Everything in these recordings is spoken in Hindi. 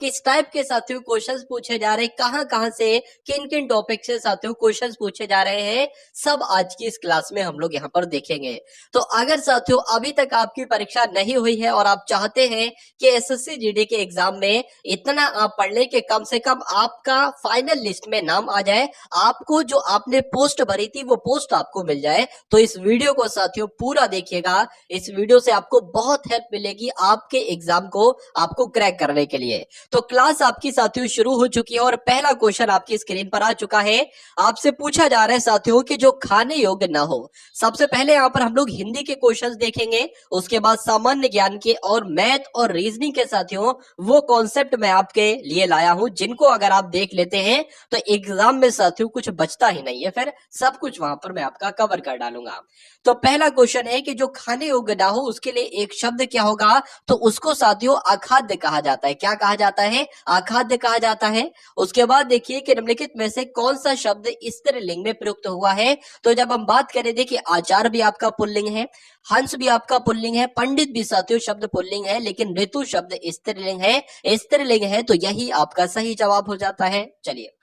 किस टाइप के साथियों क्वेश्चंस पूछे जा रहे हैं, कहां कहां से किन किन टॉपिक से साथियों क्वेश्चंस पूछे जा रहे हैं, सब आज की इस क्लास में हम लोग यहाँ पर देखेंगे। तो अगर साथियों अभी तक आपकी परीक्षा नहीं हुई है और आप चाहते हैं कि एसएससी जीडी के एग्जाम में इतना आप पढ़ लें कि कम से कम आपका फाइनल लिस्ट में नाम आ जाए, आपको जो आपने पोस्ट भरी थी वो पोस्ट आपको मिल जाए, तो इस वीडियो को साथियों पूरा देखिएगा। इस वीडियो से आपको बहुत हेल्प मिलेगी आपके एग्जाम को आपको क्रैक करने के लिए। तो क्लास आपकी साथियों शुरू हो चुकी है और पहला क्वेश्चन आपकी स्क्रीन पर आ चुका है। आपसे पूछा जा रहा है साथियों कि जो खाने योग्य ना हो। सबसे पहले यहाँ पर हम लोग हिंदी के क्वेश्चंस देखेंगे, उसके बाद सामान्य ज्ञान के और मैथ और रीजनिंग के साथियों वो कॉन्सेप्ट मैं आपके लिए लाया हूं जिनको अगर आप देख लेते हैं तो एग्जाम में साथियों कुछ बचता ही नहीं है, फिर सब कुछ वहां पर मैं आपका कवर कर डालूंगा। तो पहला क्वेश्चन है कि जो खाने योग्य ना हो उसके लिए एक शब्द क्या होगा, तो उसको साथियों अखाद्य कहा जाता है। क्या कहा जाता है? अखाद्य कहा जाता है। उसके बाद देखिए कि निम्नलिखित में से कौन सा शब्द स्त्रीलिंग में प्रयुक्त हुआ है। तो जब हम बात करें, देखिए आचार भी आपका पुल्लिंग है, हंस भी आपका पुल्लिंग है, पंडित भी साथियों शब्द पुल्लिंग है, लेकिन ऋतु शब्द स्त्रीलिंग है। स्त्रीलिंग है तो यही आपका सही जवाब हो जाता है। चलिए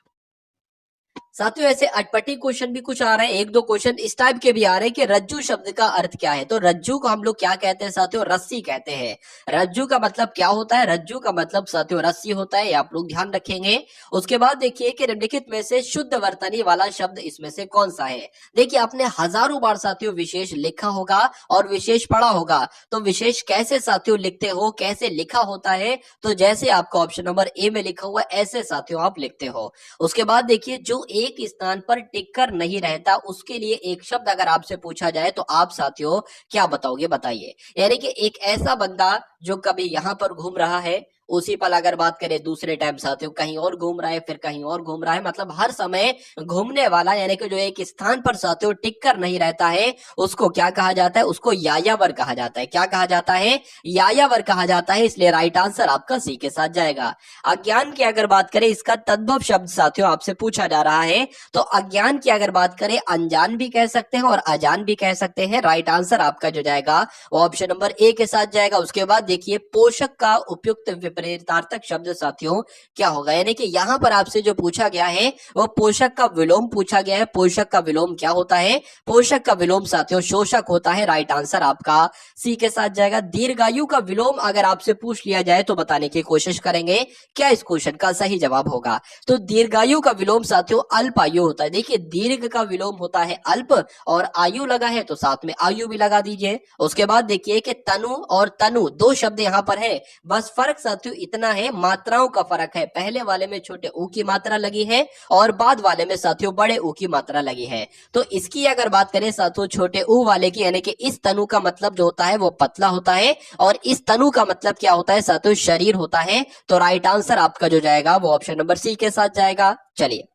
साथियों ऐसे अटपटी क्वेश्चन भी कुछ आ रहे हैं, एक दो क्वेश्चन इस टाइप के भी आ रहे हैं कि रज्जू शब्द का अर्थ क्या है। तो रज्जू को हम लोग क्या कहते हैं साथियों? रस्सी कहते हैं। रज्जू का मतलब क्या होता है? रज्जू का मतलब साथियों रस्सी होता है, ये आप लोग ध्यान रखेंगे। उसके बाद देखिए कि निम्नलिखित में से शुद्ध वर्तनी वाला शब्द इसमें से कौन सा है। देखिए आपने हजारों बार साथियों विशेष लिखा होगा और विशेष पढ़ा होगा, तो विशेष कैसे साथियों लिखते हो, कैसे लिखा होता है, तो जैसे आपका ऑप्शन नंबर ए में लिखा हुआ ऐसे साथियों आप लिखते हो। उसके बाद देखिए जो एक स्थान पर टिककर नहीं रहता उसके लिए एक शब्द अगर आपसे पूछा जाए तो आप साथियों क्या बताओगे, बताइए। यानी कि एक ऐसा बंदा जो कभी यहां पर घूम रहा है, उसी पल अगर बात करें दूसरे टाइम साथियों कहीं और घूम रहा है, फिर कहीं और घूम रहा है, मतलब हर समय घूमने वाला, यानी कि जो एक स्थान पर साथियों टिक कर नहीं रहता है उसको क्या कहा जाता है? उसको यायावर कहा जाता है। क्या कहा जाता है? यायावर कहा जाता है। इसलिए राइट आंसर आपका सी के साथ जाएगा। अज्ञान की अगर बात करें, इसका तद्भव शब्द साथियों आपसे पूछा जा रहा है, तो अज्ञान की अगर बात करें अनजान भी कह सकते हैं और अजान भी कह सकते हैं। राइट आंसर आपका जो जाएगा वो ऑप्शन नंबर ए के साथ जाएगा। उसके बाद देखिए पोषक का उपयुक्त विपरीतार्थक शब्द साथियों क्या होगा, यानी कि यहां पर आपसे जो पूछा गया है वो पोषक का विलोम पूछा गया है। पोषक का विलोम क्या होता है? पोषक का विलोम साथियों शोषक होता है। राइट आंसर आपका सी के साथ जाएगा। दीर्घायु का विलोम अगर आपसे पूछ लिया जाए तो बताने की कोशिश करेंगे क्या इस क्वेश्चन का सही जवाब होगा। तो दीर्घायु का विलोम साथियों अल्पायु होता है। देखिए दीर्घ का विलोम होता है अल्प और आयु लगा है तो साथ में आयु भी लगा दीजिए। उसके बाद देखिए कि तनु और तनु दो शब्द यहां पर है, बस फर्क साथियों इतना है, मात्राओं का फर्क है। पहले वाले में छोटे ऊ की मात्रा लगी है और बाद वाले में साथियों बड़े ऊ की मात्रा लगी है। तो इसकी अगर बात करें साथियों छोटे ऊ वाले की, यानी कि इस तनु का मतलब जो होता है वो पतला होता है और इस तनु का मतलब क्या होता है साथियों? शरीर होता है। तो राइट आंसर आपका जो जाएगा वो ऑप्शन नंबर सी के साथ जाएगा। चलिए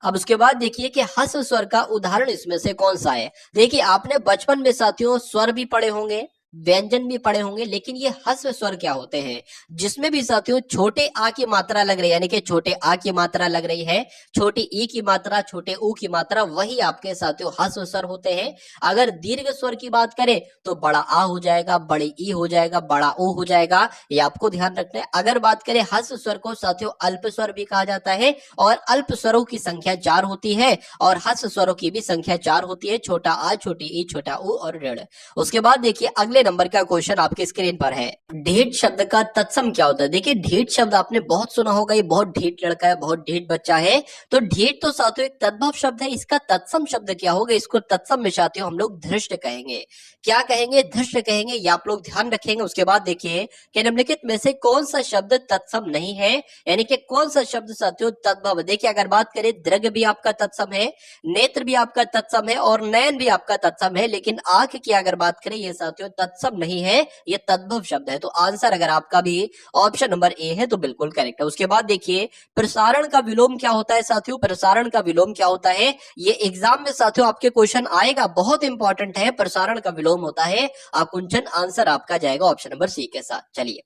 अब उसके बाद देखिए कि हस्व स्वर का उदाहरण इसमें से कौन सा है। देखिए आपने बचपन में साथियों स्वर भी पढ़े होंगे, व्यंजन भी पढ़े होंगे, लेकिन ये हस्व स्वर क्या होते हैं? जिसमें भी साथियों छोटे आ की मात्रा लग रही है, यानी कि छोटे आ की मात्रा लग रही है, छोटी ई की मात्रा, छोटे ऊ की मात्रा, वही आपके साथियों हस्व स्वर होते हैं। अगर दीर्घ स्वर की बात करें तो बड़ा आ हो जाएगा, बड़ी ई हो जाएगा, बड़ा ओ हो जाएगा, ये आपको ध्यान रखना है। अगर बात करें हस्व स्वर को साथियों अल्प स्वर भी कहा जाता है और अल्प स्वरों की संख्या 4 होती है और हस्व स्वरों की भी संख्या 4 होती है, छोटा आ, छोटी ई, छोटा ऊ और ऋण। उसके बाद देखिए अगले नंबर का क्वेश्चन आपके स्क्रीन पर है। ढीठ शब्द का तत्सम क्या होता है? देखिए ढीठ शब्द आपने बहुत सुना होगा, ये बहुत ढीठ लड़का है, बहुत ढीठ बच्चा है। तो ढीठ तो साथियों एक तद्भव शब्द है, इसका तत्सम शब्द क्या होगा? इसको तत्सम में साथियों हम लोग धृष्ट कहेंगे। क्या कहेंगे? धृष्ट कहेंगे, ये आप लोग ध्यान रखेंगे। उसके बाद देखिए कि निम्नलिखित में से कौन सा शब्द तत्सम नहीं है, यानी कि कौन सा शब्द साथियों तद्भव। देखिए अगर बात करें दृग भी आपका तत्सम है, नेत्र भी आपका तत्सम है और नयन भी आपका तत्सम है, लेकिन आंख की अगर बात करें ये साथियों तत्सम नहीं है, ये तद्भव शब्द है। तो आंसर अगर आपका भी ऑप्शन नंबर ए है तो बिल्कुल करेक्ट है। उसके बाद देखिए प्रसारण का विलोम क्या होता है साथियों? प्रसारण का विलोम क्या होता है? ये एग्जाम में साथियों आपके क्वेश्चन आएगा, बहुत इंपॉर्टेंट है। प्रसारण का विलोम होता है आकुंचन। आंसर आपका जाएगा ऑप्शन नंबर सी के साथ। चलिए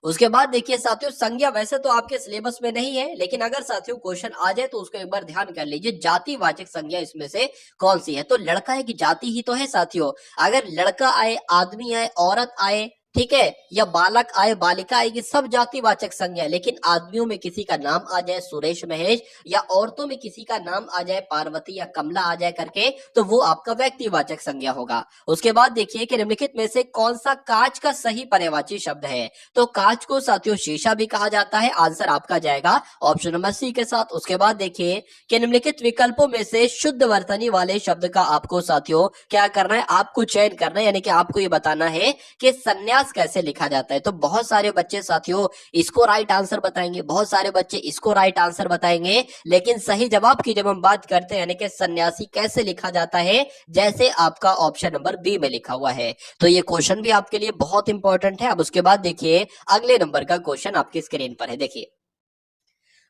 उसके बाद देखिए साथियों संज्ञा वैसे तो आपके सिलेबस में नहीं है, लेकिन अगर साथियों क्वेश्चन आ जाए तो उसको एक बार ध्यान कर लीजिए। जातिवाचक संज्ञा इसमें से कौन सी है? तो लड़का है कि जाति ही तो है साथियों। अगर लड़का आए, आदमी आए, औरत आए, ठीक है, या बालक आए बालिका आएगी, सब जातिवाचक संज्ञा है। लेकिन आदमियों में किसी का नाम आ जाए सुरेश महेश, या औरतों में किसी का नाम आ जाए पार्वती या कमला आ जाए करके, तो वो आपका व्यक्तिवाचक संज्ञा होगा। उसके बाद देखिए कि निम्नलिखित में से कौन सा कांच का सही पर्यायवाची शब्द है। तो कांच को साथियों शीशा भी कहा जाता है, आंसर आपका जाएगा ऑप्शन नंबर सी के साथ। उसके बाद देखिए कि निम्नलिखित विकल्पों में से शुद्ध वर्तनी वाले शब्द का आपको साथियों क्या करना है, आपको चयन करना है, यानी कि आपको ये बताना है कि संन्यास कैसे लिखा जाता है। तो बहुत सारे बच्चे साथियों इसको राइट आंसर बताएंगे, बहुत सारे बच्चे इसको राइट आंसर बताएंगे, लेकिन सही जवाब की जब हम बात करते हैं यानी कि सन्यासी कैसे लिखा जाता है, जैसे आपका ऑप्शन नंबर बी में लिखा हुआ है। तो ये क्वेश्चन भी आपके लिए बहुत इंपॉर्टेंट है। अब उसके बाद देखिए अगले नंबर का क्वेश्चन आपकी स्क्रीन पर है। देखिए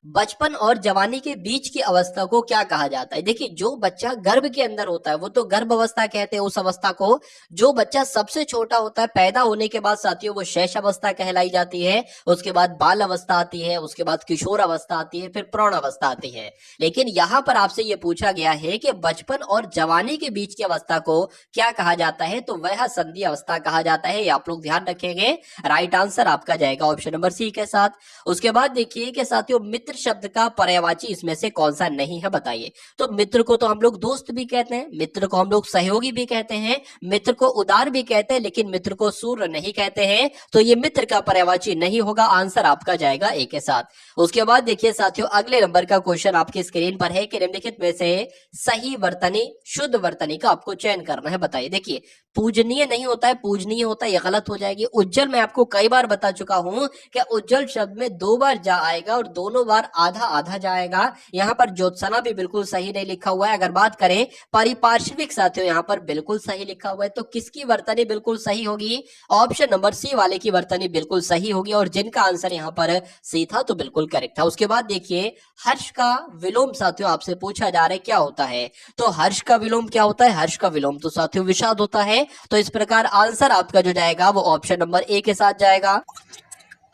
बचपन और जवानी के बीच की अवस्था को क्या कहा जाता है। देखिए जो बच्चा गर्भ के अंदर होता है वो तो गर्भ अवस्था कहते हैं उस अवस्था को। जो बच्चा सबसे छोटा होता है पैदा होने के बाद साथियों वो शैश अवस्था कहलाई जाती है। उसके बाद बाल अवस्था आती है, उसके बाद किशोर अवस्था आती है, फिर प्रौढ़ अवस्था आती है। लेकिन यहाँ पर आपसे ये पूछा गया है कि बचपन और जवानी के बीच की अवस्था को क्या कहा जाता है, तो वह संधि अवस्था कहा जाता है। ये आप लोग ध्यान रखेंगे, राइट आंसर आपका जाएगा ऑप्शन नंबर सी के साथ। उसके बाद देखिए कि साथियों मित्र शब्द का पर्यायवाची इसमें से कौन सा नहीं है, बताइए। तो मित्र को तो हम लोग दोस्त भी कहते हैं, मित्र को हम लोग सहयोगी भी कहते हैं, मित्र को उदार भी कहते हैं, लेकिन मित्र को सूर्य नहीं कहते हैं। तो ये मित्र का पर्यायवाची नहीं होगा, आंसर आपका जाएगा ए के साथ। उसके बाद देखिए साथियों अगले नंबर का क्वेश्चन आपकी स्क्रीन पर है कि निम्नलिखित में से सही वर्तनी शुद्ध वर्तनी का आपको चयन करना है, बताइए। देखिए पूजनीय नहीं होता है, पूजनीय होता है, ये गलत हो जाएगी। उज्जवल मैं आपको कई बार बता चुका हूं कि उज्जवल शब्द में 2 बार जा आएगा और दोनों बार आधा आधा जाएगा। यहाँ पर ज्योत्सना भी बिल्कुल सही नहीं लिखा हुआ है। अगर बात करें परिपार्श्विक साथियों यहाँ पर बिल्कुल सही लिखा हुआ है। तो किसकी वर्तनी बिल्कुल सही होगी, ऑप्शन नंबर सी वाले की वर्तनी बिल्कुल सही होगी, और जिनका आंसर यहाँ पर सी था तो बिल्कुल करेक्ट था। उसके बाद देखिए हर्ष का विलोम साथियों आपसे पूछा जा रहा है क्या होता है। तो हर्ष का विलोम क्या होता है, हर्ष का विलोम तो साथियों विषाद होता है। तो इस प्रकार आंसर आपका जो जाएगा वो ऑप्शन नंबर ए के साथ जाएगा।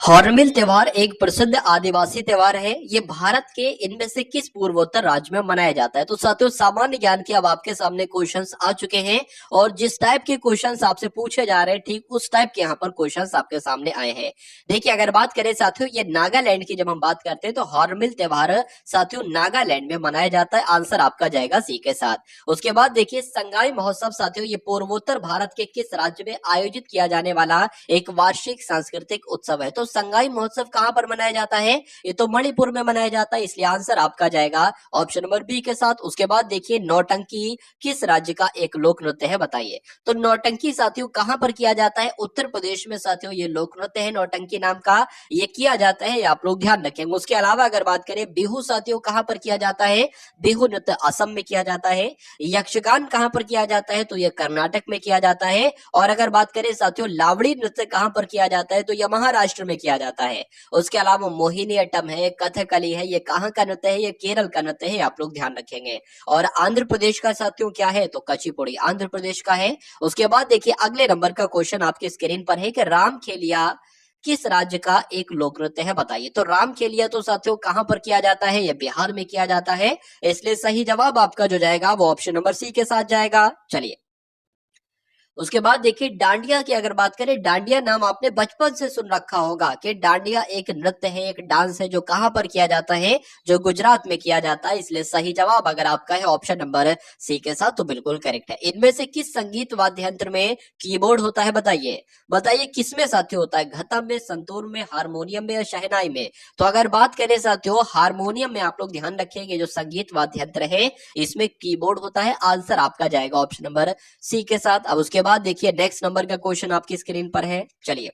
हॉर्नबिल त्योहार एक प्रसिद्ध आदिवासी त्योहार है। ये भारत के इनमें से किस पूर्वोत्तर राज्य में मनाया जाता है। तो साथियों सामान्य ज्ञान के अब आपके सामने क्वेश्चंस आ चुके हैं, और जिस टाइप के क्वेश्चंस आपसे पूछे जा रहे हैं ठीक उस टाइप के यहाँ पर क्वेश्चंस आपके सामने आए हैं। देखिए अगर बात करें साथियों ये नागालैंड की जब हम बात करते हैं तो हॉर्नबिल त्योहार साथियों नागालैंड में मनाया जाता है, आंसर आपका जाएगा सी के साथ। उसके बाद देखिए संगाई महोत्सव साथियों ये पूर्वोत्तर भारत के किस राज्य में आयोजित किया जाने वाला एक वार्षिक सांस्कृतिक उत्सव है। तो संगाई महोत्सव कहां पर मनाया जाता है, ये तो मणिपुर में मनाया जाता है, इसलिए आंसर आपका जाएगा ऑप्शन नंबर बी के साथ। उसके बाद देखिए नौटंकी किस राज्य का एक लोक नृत्य है, बताइए। तो नौटंकी साथियों कहां पर किया जाता है, उत्तर प्रदेश में साथियों ये लोक नृत्य है नौटंकी नाम का, ये किया जाता है, आप लोग ध्यान रखेंगे। उसके अलावा अगर बात करें बिहू साथियों कहां पर किया जाता है, बिहू नृत्य असम में किया जाता है। यक्षगान कहां पर किया जाता है, तो यह कर्नाटक में किया जाता है। और अगर बात करें साथियों लावड़ी नृत्य कहां पर किया जाता है, तो यह महाराष्ट्र में किया जाता है। उसके अलावा मोहिनी अट्टम है, कथकली है, ये कहां का नृत्य है, ये केरल का नृत्य है, आप लोग ध्यान रखेंगे। और आंध्र प्रदेश का साथियों क्या है, तो कचिपुड़ी आंध्र प्रदेश का है। उसके बाद देखिए अगले नंबर का क्वेश्चन आपके स्क्रीन पर है कि रामखेलिया किस राज्य का एक लोक नृत्य है, बताइए। तो रामखेलिया तो साथियों कहां पर किया जाता है, यह बिहार में किया जाता है, इसलिए सही जवाब आपका जो जाएगा वो ऑप्शन नंबर सी के साथ जाएगा। चलिए उसके बाद देखिए डांडिया की अगर बात करें, डांडिया नाम आपने बचपन से सुन रखा होगा कि डांडिया एक नृत्य है, एक डांस है जो कहां पर किया जाता है, जो गुजरात में किया जाता है, इसलिए सही जवाब अगर आपका है ऑप्शन नंबर सी के साथ तो बिल्कुल करेक्ट है। इनमें से किस संगीत वाद्य यंत्र में कीबोर्ड होता है, बताइए। बताइए किसमें साथियों होता है, घतम में, संतूर में, हारमोनियम में या शहनाई में। तो अगर बात करें साथियों हारमोनियम में, आप लोग ध्यान रखेंगे जो संगीत वाद्य यंत्र है इसमें कीबोर्ड होता है, आंसर आपका जाएगा ऑप्शन नंबर सी के साथ। अब उसके बाद देखिए नेक्स्ट नंबर का क्वेश्चन आपकी स्क्रीन पर है। चलिए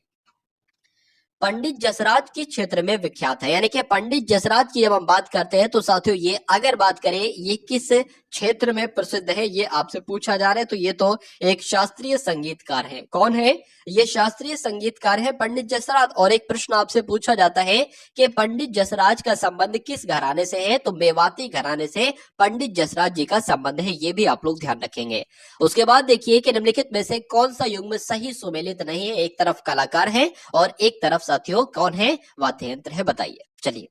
पंडित जसराज किस क्षेत्र में विख्यात है, यानी कि पंडित जसराज की जब हम बात करते हैं तो साथियों ये अगर बात करें ये किस क्षेत्र में प्रसिद्ध है, ये आपसे पूछा जा रहा है। तो ये तो एक शास्त्रीय संगीतकार है। कौन है, ये शास्त्रीय संगीतकार है पंडित जसराज। और एक प्रश्न आपसे पूछा जाता है कि पंडित जसराज का संबंध किस घराने से है, तो मेवाती घराने से पंडित जसराज जी का संबंध है, ये भी आप लोग ध्यान रखेंगे। उसके बाद देखिए कि निम्नलिखित में से कौन सा युग्म सही सुमेलित नहीं है, एक तरफ कलाकार है और एक तरफ साथियों कौन है, वाद्य यंत्र है, बताइए। चलिए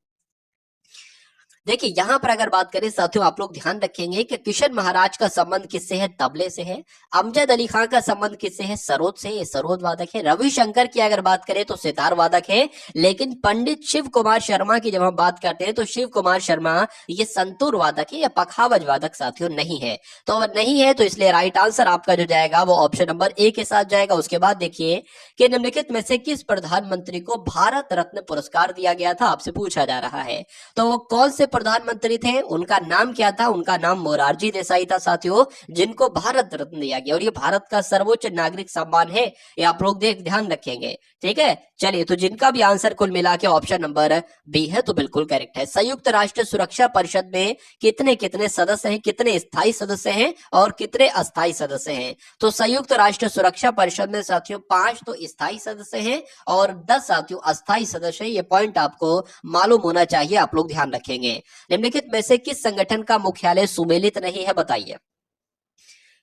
देखिए यहाँ पर अगर बात करें साथियों, आप लोग ध्यान रखेंगे कि किशन महाराज का संबंध किससे है? तबले से है। अमजद अली खान का संबंध किससे है? सरोद से, ये सरोद वादक है। रविशंकर की अगर बात करें तो सितार वादक है। लेकिन पंडित शिव कुमार शर्मा की जब हम बात करते हैं तो शिव कुमार शर्मा ये संतूर वादक है या पखावज वादक साथियों नहीं है। तो अगर नहीं है तो इसलिए राइट आंसर आपका जो जाएगा वो ऑप्शन नंबर ए के साथ जाएगा। उसके बाद देखिए कि निम्नलिखित में से किस प्रधानमंत्री को भारत रत्न पुरस्कार दिया गया था? आपसे पूछा जा रहा है। तो वो कौन से प्रधानमंत्री थे? उनका नाम क्या था? उनका नाम मोरारजी देसाई था साथियों, जिनको भारत रत्न दिया गया। और ये भारत का सर्वोच्च नागरिक सम्मान है, ये आप लोग ध्यान रखेंगे। ठीक है, चलिए तो जिनका भी आंसर कुल मिला के ऑप्शन नंबर बी है तो बिल्कुल करेक्ट है। संयुक्त राष्ट्र सुरक्षा परिषद में कितने कितने सदस्य हैं? कितने स्थायी सदस्य हैं और कितने अस्थायी सदस्य हैं? तो संयुक्त राष्ट्र सुरक्षा परिषद में साथियों 5 तो स्थायी सदस्य हैं और 10 साथियों अस्थायी सदस्य हैं। ये पॉइंट आपको मालूम होना चाहिए, आप लोग ध्यान रखेंगे। निम्नलिखित में से किस संगठन का मुख्यालय सुमेलित नहीं है? बताइए।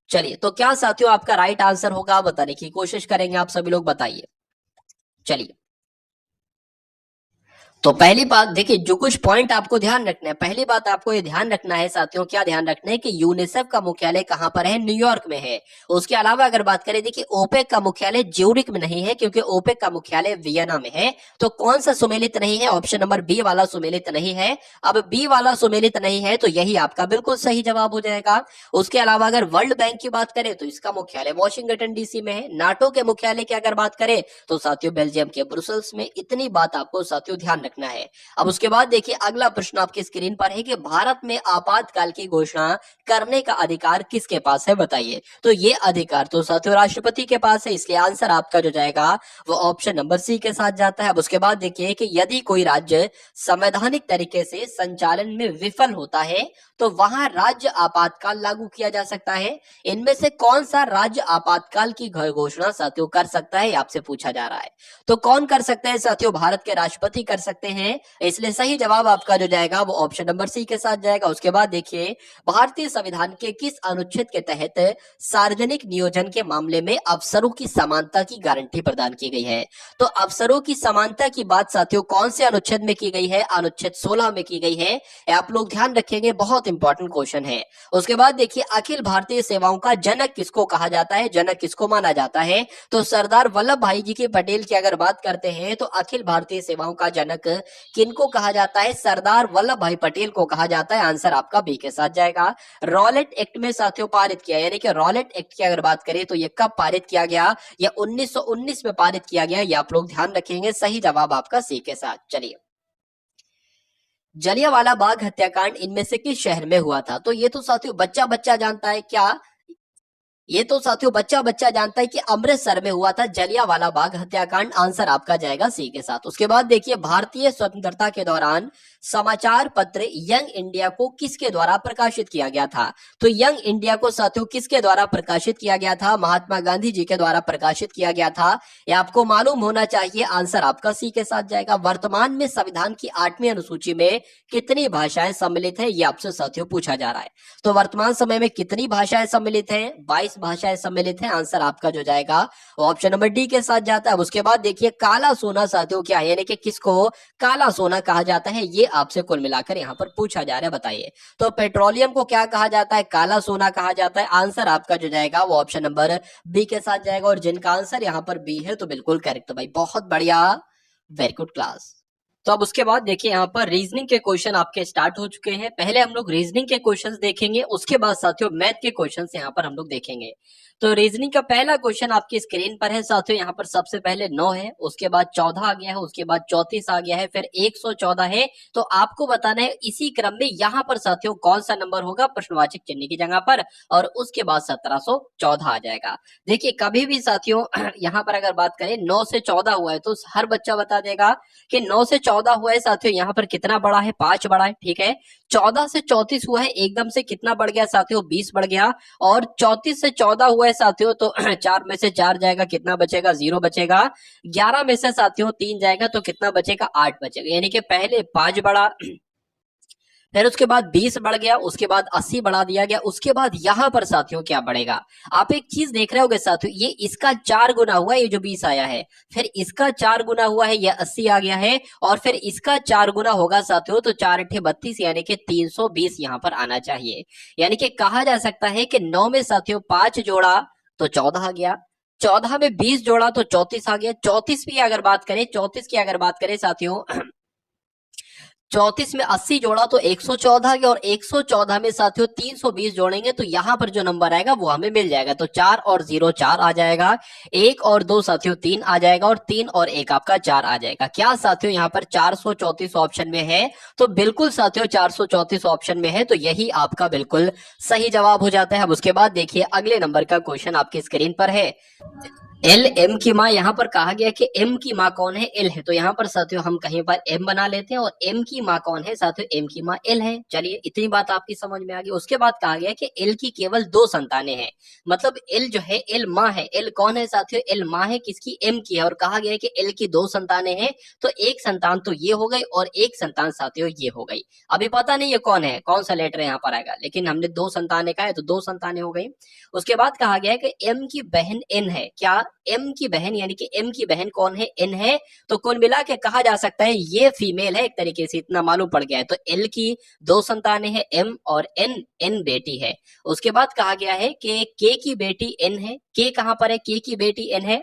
चलिए तो क्या साथियों आपका राइट आंसर होगा? बताने की कोशिश करेंगे, आप सभी लोग बताइए। चलिए तो पहली बात देखिए, जो कुछ पॉइंट आपको ध्यान रखना है, पहली बात आपको ये ध्यान रखना है साथियों, क्या ध्यान रखना है कि यूनिसेफ का मुख्यालय कहां पर है? न्यूयॉर्क में है। उसके अलावा अगर बात करें, देखिए ओपेक का मुख्यालय ज्यूरिक में नहीं है क्योंकि ओपेक का मुख्यालय वियना में है। तो कौन सा सुमेलित नहीं है? ऑप्शन नंबर बी वाला सुमेलित नहीं है। अब बी वाला सुमेलित नहीं है तो यही आपका बिल्कुल सही जवाब हो जाएगा। उसके अलावा अगर वर्ल्ड बैंक की बात करें तो इसका मुख्यालय वॉशिंगटन डीसी में है। नाटो के मुख्यालय की अगर बात करें तो साथियों बेल्जियम के ब्रुसेल्स में। इतनी बात आपको साथियों ध्यान रखना है। अब उसके बाद देखिए अगला प्रश्न आपकी स्क्रीन पर है कि भारत में आपातकाल की घोषणा करने का अधिकार किसके पास है? बताइए। तो ये अधिकार तो साथियों राष्ट्रपति के पास है, इसलिए आंसर आपका जो जाएगा वो ऑप्शन नंबर सी के साथ जाता है। अब उसके बाद देखिए कि यदि कोई राज्य संवैधानिक तरीके से संचालन में विफल होता है तो वहां राज्य आपातकाल लागू किया जा सकता है। इनमें से कौन सा राज्य आपातकाल की घोषणा साथियों कर सकता है? आपसे पूछा जा रहा है। तो कौन कर सकते हैं साथियों? भारत के राष्ट्रपति कर सकते हैं, इसलिए सही जवाब आपका जो जाएगा वो ऑप्शन नंबर सी के साथ जाएगा। उसके बाद देखिए भारतीय संविधान के किस अनुच्छेद के तहत सार्वजनिक नियोजन के मामले में अफसरों की समानता की गारंटी प्रदान की गई है? तो अफसरों की समानता की बात साथियों कौन से अनुच्छेद में की गई है? अनुच्छेद 16 में की गई है। आप लोग ध्यान रखेंगे, बहुत इंपॉर्टेंट क्वेश्चन है। उसके बाद देखिए अखिल भारतीय सेवाओं का जनक किसको कहा जाता है? जनक किसको माना जाता है? तो सरदार वल्लभ भाई जी के पटेल की अगर बात करते हैं तो अखिल भारतीय सेवाओं का जनक किनको कहा जाता है? सरदार वल्लभ भाई पटेल को कहा जाता है। आंसर आपका बी के साथ जाएगा। रॉलेट एक्ट में साथियों पारित किया, यानी कि रॉलेट एक्ट की अगर बात करें तो ये कब पारित किया गया? ये 1919 में पारित किया गया, ये आप लोग ध्यान रखेंगे। सही जवाब आपका सी के साथ। चलिए जलियांवाला बाग हत्याकांड इनमें से किस शहर में हुआ था? तो ये तो साथियों बच्चा बच्चा जानता है क्या? ये तो साथियों बच्चा बच्चा जानता है कि अमृतसर में हुआ था जलियांवाला बाग हत्याकांड। आंसर आपका जाएगा सी के साथ। उसके बाद देखिए भारतीय स्वतंत्रता के दौरान समाचार पत्र यंग इंडिया को किसके द्वारा प्रकाशित किया गया था? तो यंग इंडिया को साथियों किसके द्वारा प्रकाशित किया गया था? महात्मा गांधी जी के द्वारा प्रकाशित किया गया था, यह आपको मालूम होना चाहिए। आंसर आपका सी के साथ जाएगा। वर्तमान में संविधान की 8वीं अनुसूची में कितनी भाषाएं सम्मिलित है? ये आपसे साथियों पूछा जा रहा है। तो वर्तमान समय में कितनी भाषाएं सम्मिलित हैं? 22 भाषाएं सम्मिलित हैं। आंसर आपका जो जाएगा वो ऑप्शन नंबर डी के साथ जाता है। उसके बाद देखिए काला सोना साथियों क्या है, यानी कि किसको काला सोना कहा जाता है? ये आपसे कुल मिलाकर यहाँ पर पूछा जा रहा है, बताइए। तो पेट्रोलियम को क्या कहा जाता है? काला सोना कहा जाता है। आंसर आपका जो जाएगा वो ऑप्शन नंबर बी के साथ जाएगा। और जिनका आंसर यहाँ पर बी है तो बिल्कुल करेक्ट भाई, बहुत बढ़िया, वेरी गुड क्लास। तो अब उसके बाद देखिए यहाँ पर रीजनिंग के क्वेश्चन आपके स्टार्ट हो चुके हैं। पहले हम लोग रीजनिंग के क्वेश्चंस देखेंगे, उसके बाद साथियों मैथ के क्वेश्चंस यहाँ पर हम लोग देखेंगे। तो रीजनिंग का पहला क्वेश्चन आपकी स्क्रीन पर है साथियों। यहाँ पर सबसे पहले 9 है, उसके बाद 14 आ गया है, उसके बाद 34 आ गया है, फिर 114 है। तो आपको बताना है इसी क्रम में यहाँ पर साथियों कौन सा नंबर होगा प्रश्नवाचक चिन्ह की जगह पर, और उसके बाद 1714 आ जाएगा। देखिए कभी भी साथियों यहाँ पर अगर बात करें 9 से 14 हुआ है तो हर बच्चा बता देगा कि 9 से 14 हुआ है साथियों, यहाँ पर कितना बड़ा है? 5 बड़ा है, ठीक है। 14 से 34 हुआ है, एकदम से कितना बढ़ गया साथियों? 20 बढ़ गया। और 34 से 14 हुआ है साथियों तो 4 में से 4 जाएगा, कितना बचेगा? 0 बचेगा। 11 में से साथियों 3 जाएगा तो कितना बचेगा? 8 बचेगा। यानी कि पहले 5 बढ़ा, फिर उसके बाद 20 बढ़ गया, उसके बाद 80 बढ़ा दिया गया, उसके बाद यहां पर साथियों क्या बढ़ेगा, आप एक चीज देख रहे होगे साथियों, ये इसका 4 गुना हुआ, ये जो 20 आया है, फिर इसका 4 गुना हुआ है, ये 80 आ गया है, और फिर इसका 4 गुना होगा साथियों, तो 4 अट्ठे 32, यानी कि 320 यहां पर आना चाहिए। यानी कि कहा जा सकता है कि 9 में साथियों 5 जोड़ा तो 14 आ गया, 14 में 20 जोड़ा तो 34 आ गया, 34 की अगर बात करें, 34 की अगर बात करें साथियों 34 में 80 जोड़ा तो 114 के, और 114 में साथियों 320 जोड़ेंगे तो यहां पर जो नंबर आएगा वो हमें मिल जाएगा। तो 4 और 0 4 आ जाएगा, 1 और 2 साथियों 3 आ जाएगा, और 3 और 1 आपका 4 आ जाएगा। क्या साथियों यहां पर 434 ऑप्शन में है? तो बिल्कुल साथियों 434 ऑप्शन में है, तो यही आपका बिल्कुल सही जवाब हो जाता है। अब उसके बाद देखिए अगले नंबर का क्वेश्चन आपकी स्क्रीन पर है। एल एम की माँ, यहाँ पर कहा गया कि एम की माँ कौन है? एल है। तो यहाँ पर साथियों हम कहीं पर एम बना लेते हैं, और एम की माँ कौन है साथियों? एम की माँ एल है। चलिए इतनी बात आपकी समझ में आ गई। उसके बाद कहा गया कि एल की केवल 2 संतानें हैं, मतलब एल जो है एल माँ है। एल कौन है साथियों? एल माँ है किसकी? एम की है। और कहा गया है कि एल की 2 संतानें हैं, तो एक संतान तो ये हो गई और एक संतान साथियों ये हो गई। अभी पता नहीं ये कौन है, कौन सा लेटर यहाँ पर आएगा, लेकिन हमने 2 संतानें कहा है तो 2 संतानें हो गई। उसके बाद कहा गया है कि एम की बहन एन है। क्या? एम की बहन, यानी कि एम की बहन कौन है? एन है। तो कुल मिला के कहा जा सकता है ये फीमेल है एक तरीके से, इतना मालूम पड़ गया है। तो एल की 2 संतानें हैं एम, और एन एन बेटी है। उसके बाद कहा गया है कि के की बेटी एन है। के कहां पर है? के की बेटी एन है।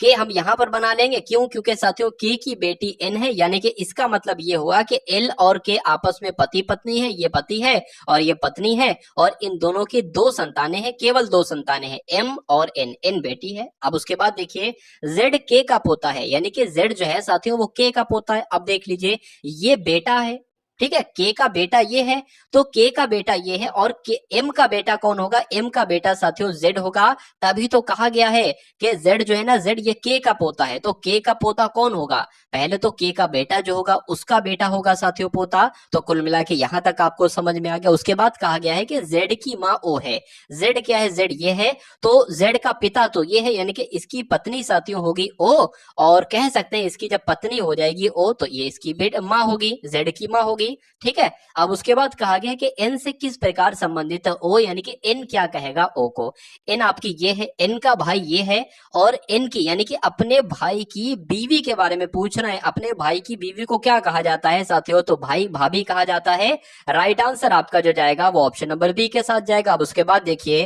के हम यहां पर बना लेंगे, क्यों? क्योंकि साथियों के की बेटी एन है, यानी कि इसका मतलब ये हुआ कि एल और के आपस में पति पत्नी है, ये पति है और ये पत्नी है, और इन दोनों की 2 संतानें हैं, केवल 2 संतानें हैं, एम और एन। एन बेटी है। अब उसके बाद देखिए जेड के का पोता है, यानी कि जेड जो है साथियों वो के का पोता है। अब देख लीजिए ये बेटा है, ठीक है, के का बेटा ये है, तो के का बेटा ये है, और के एम का बेटा कौन होगा? एम का बेटा साथियों जेड होगा। तभी तो कहा गया है कि जेड जो है ना, जेड ये के का पोता है, तो के का पोता कौन होगा? पहले तो के का बेटा जो होगा उसका बेटा होगा साथियों पोता। तो कुल मिला के यहां तक आपको समझ में आ गया। उसके बाद कहा गया है कि जेड की माँ ओ है। जेड क्या है? जेड ये है, तो जेड का पिता तो ये है, यानी कि इसकी पत्नी साथियों होगी ओ, और कह सकते हैं इसकी जब पत्नी हो जाएगी ओ, तो ये इसकी माँ होगी, जेड की माँ होगी। ठीक है। अब उसके बाद कहा गया है कि एन से किस प्रकार संबंधित है ओ, यानी कि एन क्या कहेगा ओ को? एन आपकी ये है, एन का भाई ये है, और एन की यानी कि अपने भाई की बीवी के बारे में पूछ रहे हैं। अपने भाई की बीवी को क्या कहा जाता है साथियों? तो भाई भाभी कहा जाता है। राइट आंसर आपका जो जाएगा वो ऑप्शन नंबर बी के साथ जाएगा। अब उसके बाद देखिए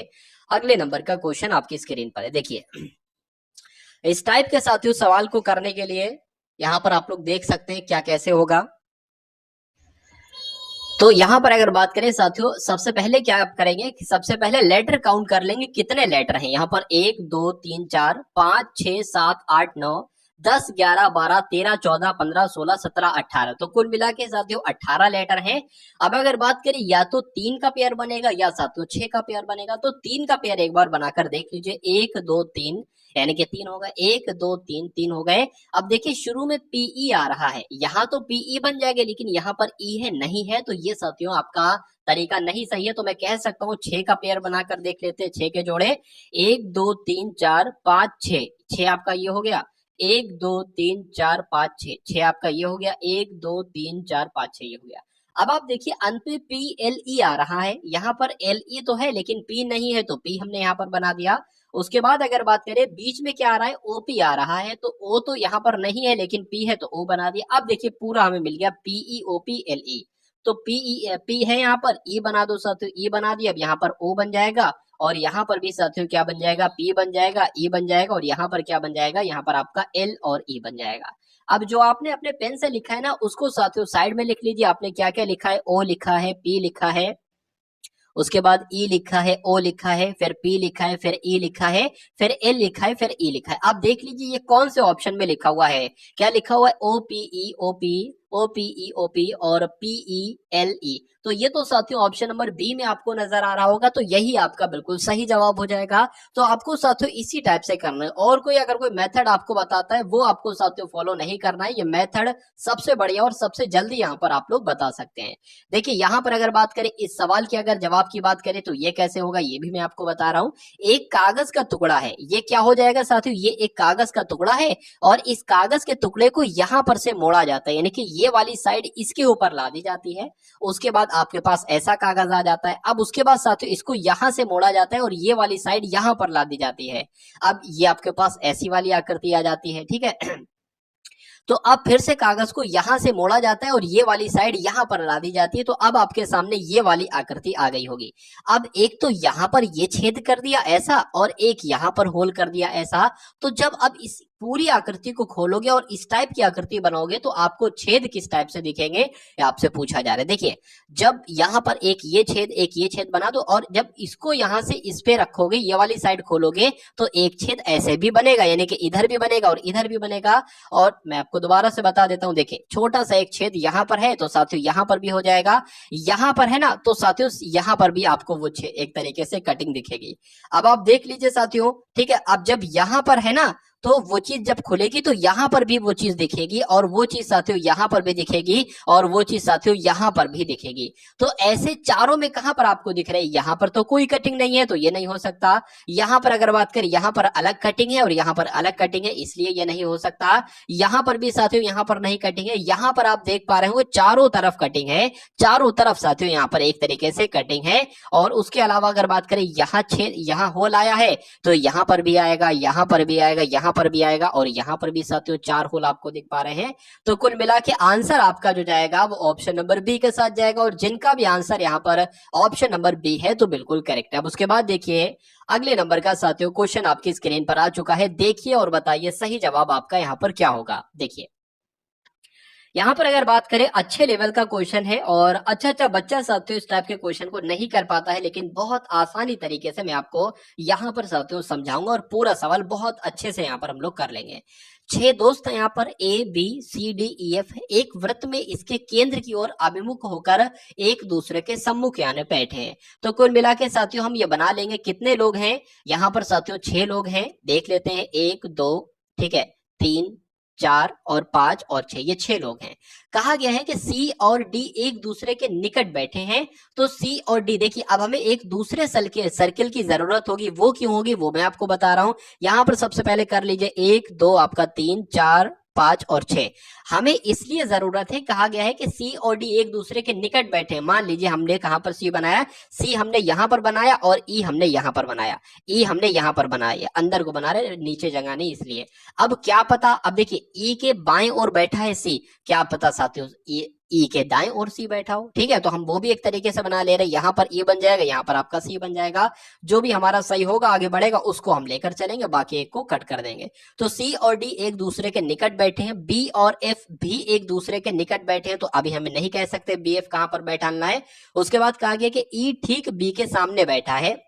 अगले नंबर का क्वेश्चन आपकी स्क्रीन पर है। देखिए इस टाइप के साथियों सवाल को करने के लिए यहां पर आप लोग देख सकते हैं क्या कैसे होगा। तो यहां पर अगर बात करें साथियों, सबसे पहले क्या आप करेंगे कि सबसे पहले लेटर काउंट कर लेंगे, कितने लेटर हैं यहाँ पर? 1 2 3 4 5 6 7 8 9 10 11 12 13 14 15 16 17 18, तो कुल मिला के साथियों 18 लेटर हैं। अब अगर बात करें या तो 3 का पेयर बनेगा या साथियों 6 का पेयर बनेगा, तो 3 का पेयर एक बार बनाकर देख लीजिए। 1 2 3, यानी कि 3 हो गए, 1 2 3 3 हो गए। अब देखिए शुरू में पीई आ रहा है, यहाँ तो पीई बन जाएगा, लेकिन यहाँ पर ई है नहीं है, तो ये साथियों आपका तरीका नहीं सही है। तो मैं कह सकता हूँ 6 का पेयर बनाकर देख लेते हैं, 6 के जोड़े 1 2 3 4 5 6, 6 आपका ये हो गया। 1 2 3 4 5 6, 6 आपका ये हो गया। 1 2 3 4 5 6 ये हो गया। अब आप देखिए अंत में पी एल ई आ रहा है, यहाँ पर एल ई तो है लेकिन पी नहीं है, तो पी हमने यहाँ पर बना दिया। उसके बाद अगर बात करें बीच में क्या आ रहा है? ओपी आ रहा है, तो ओ तो यहाँ पर नहीं है लेकिन पी है, तो ओ बना दिया। अब देखिए पूरा हमें मिल गया पीई ओपी एल ई, तो पीई पी है यहाँ पर, ई बना दो साथियों, ई बना दिया। अब यहाँ पर ओ बन जाएगा, और यहाँ पर भी साथियों क्या बन जाएगा? पी बन जाएगा, ई बन जाएगा, और यहाँ पर क्या बन जाएगा? यहाँ पर आपका एल और ई बन जाएगा। अब जो आपने अपने पेन से लिखा है ना, उसको साथियों साइड में लिख लीजिए। आपने क्या क्या लिखा है? ओ लिखा है, पी लिखा है, उसके बाद ई लिखा है, ओ लिखा है, फिर पी लिखा है, फिर ई लिखा है, फिर एल लिखा है, फिर ई लिखा है। आप देख लीजिए ये कौन से ऑप्शन में लिखा हुआ है? क्या लिखा हुआ है? O P E O P, O P E O P, और पी ई एल ई। तो ये तो साथियों ऑप्शन नंबर बी में आपको नजर आ रहा होगा, तो यही आपका बिल्कुल सही जवाब हो जाएगा। तो आपको साथियों इसी टाइप से करना है, और कोई अगर कोई मेथड आपको बताता है वो आपको साथियों फॉलो नहीं करना है। ये मेथड सबसे बढ़िया और सबसे जल्दी यहाँ पर आप लोग बता सकते हैं। देखिए यहाँ पर अगर बात करें इस सवाल की, अगर जवाब की बात करें तो ये कैसे होगा ये भी मैं आपको बता रहा हूँ। एक कागज का टुकड़ा है, ये क्या हो जाएगा साथियों? ये एक कागज का टुकड़ा है, और इस कागज के टुकड़े को यहाँ पर से मोड़ा जाता है, यानी कि ये वाली साइड इसके ऊपर ला दी जाती है। उसके बाद आपके पास ऐसा कागज आ जाता है। अब उसके बाद साथियों इसको यहां से मोड़ा जाता है और ये वाली साइड यहां पर ला दी जाती है। अब ये आपके पास ऐसी वाली आकृति आ जाती है, ठीक है। तो अब फिर से कागज को यहां से मोड़ा जाता है और ये वाली साइड यहां पर ला दी जाती है। तो अब आपके सामने ये वाली आकृति आ गई होगी। अब एक तो यहां पर ये छेद कर दिया ऐसा और एक यहां पर होल कर दिया ऐसा। तो जब अब इस पूरी आकृति को खोलोगे और इस टाइप की आकृति बनाओगे तो आपको छेद किस टाइप से दिखेंगे, ये आपसे पूछा जा रहा है। देखिए, जब यहां पर एक ये छेद बना दो और जब इसको यहां से इस पे रखोगे, ये वाली साइड खोलोगे तो एक छेद ऐसे भी बनेगा, यानी कि इधर भी बनेगा और इधर भी बनेगा। और मैं आपको दोबारा से बता देता हूं, देखिए छोटा सा एक छेद यहां पर है तो साथियों यहां पर भी हो जाएगा, यहां पर है ना तो साथियों यहां पर भी आपको वो एक तरीके से कटिंग दिखेगी। अब आप देख लीजिए साथियों, ठीक है। अब जब यहां पर है ना तो वो चीज जब खुलेगी तो यहां पर भी वो चीज दिखेगी और वो चीज साथियों यहां पर भी दिखेगी और वो चीज साथियों यहां पर भी दिखेगी। तो ऐसे चारों में कहां पर आपको दिख रहे हैं, यहां पर तो कोई कटिंग नहीं है तो ये नहीं हो सकता। यहां पर अगर बात करें, यहां पर अलग कटिंग है और यहां पर अलग कटिंग है, इसलिए ये नहीं हो सकता। यहां पर भी साथियों यहां पर नहीं कटिंग है। यहां पर आप देख पा रहे होंगे चारों तरफ कटिंग है, चारों तरफ साथियों यहां पर एक तरीके से कटिंग है। और उसके अलावा अगर बात करें, यहां छेद, यहां होल आया है तो यहां पर भी आएगा, यहां पर भी आएगा, यहां पर भी आएगा और यहां पर भी साथियों 4 होल आपको दिख पा रहे हैं। तो कुल मिला के आंसर आपका जो जाएगा वो ऑप्शन नंबर बी के साथ जाएगा। और जिनका भी आंसर यहां पर ऑप्शन नंबर बी है तो बिल्कुल करेक्ट है। अब उसके बाद देखिए अगले नंबर का साथियों क्वेश्चन आपकी स्क्रीन पर आ चुका है। देखिए और बताइए सही जवाब आपका यहां पर क्या होगा। देखिए यहाँ पर अगर बात करें, अच्छे लेवल का क्वेश्चन है और अच्छा बच्चा साथियों इस टाइप के क्वेश्चन को नहीं कर पाता है, लेकिन बहुत आसानी तरीके से मैं आपको यहाँ पर साथियों समझाऊंगा और पूरा सवाल बहुत अच्छे से यहाँ पर हम लोग कर लेंगे। 6 दोस्त हैं यहाँ पर, A B C D E F, एक वृत्त में इसके केंद्र की ओर अभिमुख होकर एक दूसरे के सम्मुख यानी बैठे हैं। तो कुल मिला के साथियों हम ये बना लेंगे, कितने लोग हैं यहाँ पर साथियों, 6 लोग हैं। देख लेते हैं, 1 2, ठीक है, 3 4 और 5 और 6, ये 6 लोग हैं। कहा गया है कि सी और डी एक दूसरे के निकट बैठे हैं। तो सी और डी, देखिए अब हमें एक दूसरे सर्किल की जरूरत होगी। वो क्यों होगी वो मैं आपको बता रहा हूं। यहां पर सबसे पहले कर लीजिए, 1 2 आपका 3 4 5 और 6। हमें इसलिए जरूरत है, कहा गया है कि सी और डी एक दूसरे के निकट बैठे हैं। मान लीजिए हमने कहां पर सी बनाया, सी हमने यहां पर बनाया और ई हमने यहां पर बनाया, ई हमने यहां पर बनाया, अंदर को बना रहे, नीचे जगह नहीं इसलिए। अब क्या पता, अब देखिए ई के बाएं ओर बैठा है सी, क्या पता साथियों ई के दाएं ओर सी बैठा हो, ठीक है। तो हम वो भी एक तरीके से बना ले रहे हैं, यहां पर ई बन जाएगा, यहां पर आपका सी बन जाएगा। जो भी हमारा सही होगा आगे बढ़ेगा उसको हम लेकर चलेंगे, बाकी एक को कट कर देंगे। तो सी और डी एक दूसरे के निकट बैठे हैं, बी और एफ भी एक दूसरे के निकट बैठे हैं। तो अभी हमें नहीं कह सकते बी एफ कहां पर बैठाना है। उसके बाद कहा गया कि ई ठीक बी के सामने बैठा है,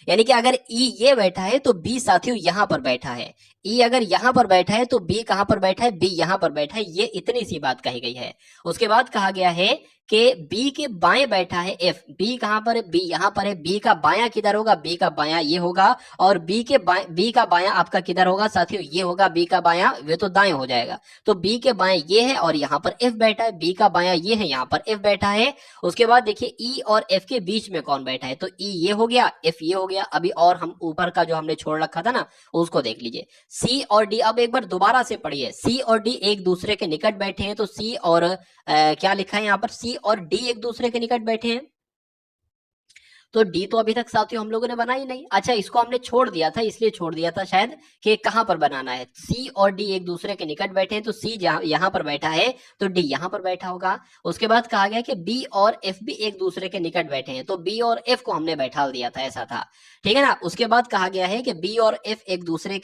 यानी कि अगर ई ये बैठा है तो बी साथियों यहां पर बैठा है। ई अगर यहां पर बैठा है तो बी कहां पर बैठा है, बी यहां पर बैठा है। ये इतनी सी बात कही गई है। उसके बाद कहा गया है कि बी के बाएं बैठा है एफ, बी कहां पर है, बी यहां पर है। बी का बायां किधर होगा, बी का बायां ये होगा। और बी का बायां आपका किधर होगा साथियों, ये होगा। बी का बायां वे तो दाएं हो जाएगा। तो बी के बाएं ये है और यहाँ पर एफ बैठा है, बी का बायां ये है, यहाँ पर एफ बैठा है। उसके बाद देखिए ई और एफ के बीच में कौन बैठा है, तो ई ये हो गया, एफ ये हो गया। अभी और हम ऊपर का जो हमने छोड़ रखा था ना उसको देख लीजिए, सी और डी। अब एक बार दोबारा से पढ़िए, सी और डी एक दूसरे के निकट बैठे हैं। तो सी और क्या लिखा है यहाँ पर, सी और डी एक दूसरे के निकट बैठे हैं। तो डी तो अभी तक साथियों हम लोगों ने बनाई नहीं। अच्छा, इसको हमने छोड़ दिया था, इसलिए छोड़ दिया था शायद कि कहां पर बनाना है। सी और डी एक दूसरे के निकट बैठे हैं, तो सी यहां पर बैठा है तो डी यहां पर बैठा होगा। उसके बाद कहा गया कि बी और एफ भी एक दूसरे के निकट बैठे हैं, तो बी और एफ को हमने बैठा दिया था, ऐसा था, ठीक है ना। उसके बाद कहा गया है कि बी और एफ एक दूसरे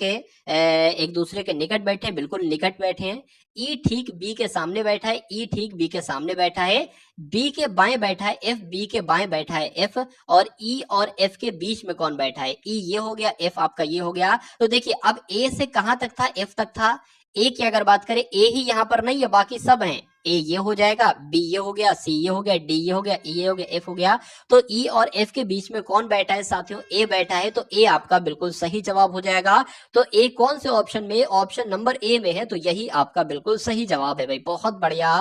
के निकट बैठे हैं, बिल्कुल निकट बैठे हैं। ई ठीक बी के सामने बैठा है, ई ठीक बी के सामने बैठा है। बी के बाएं बैठा है एफ, बी के बाएं बैठा है एफ। और ई और एफ के बीच में कौन बैठा है, ई ये हो गया, एफ आपका ये हो गया। तो देखिए अब ए से कहां तक था, एफ तक था। ए की अगर बात करें, ए ही यहां पर नहीं है, बाकी सब हैं। ए ये हो जाएगा, बी ये हो गया, सी ये हो गया, डी ये हो गया, ई ये हो गया, एफ हो गया। तो ई और एफ के बीच में कौन बैठा है साथियों, ए बैठा है। तो ए आपका बिल्कुल सही जवाब हो जाएगा। तो ए कौन से ऑप्शन में, ऑप्शन नंबर ए में है, तो यही आपका बिल्कुल सही जवाब है भाई। बहुत बढ़िया,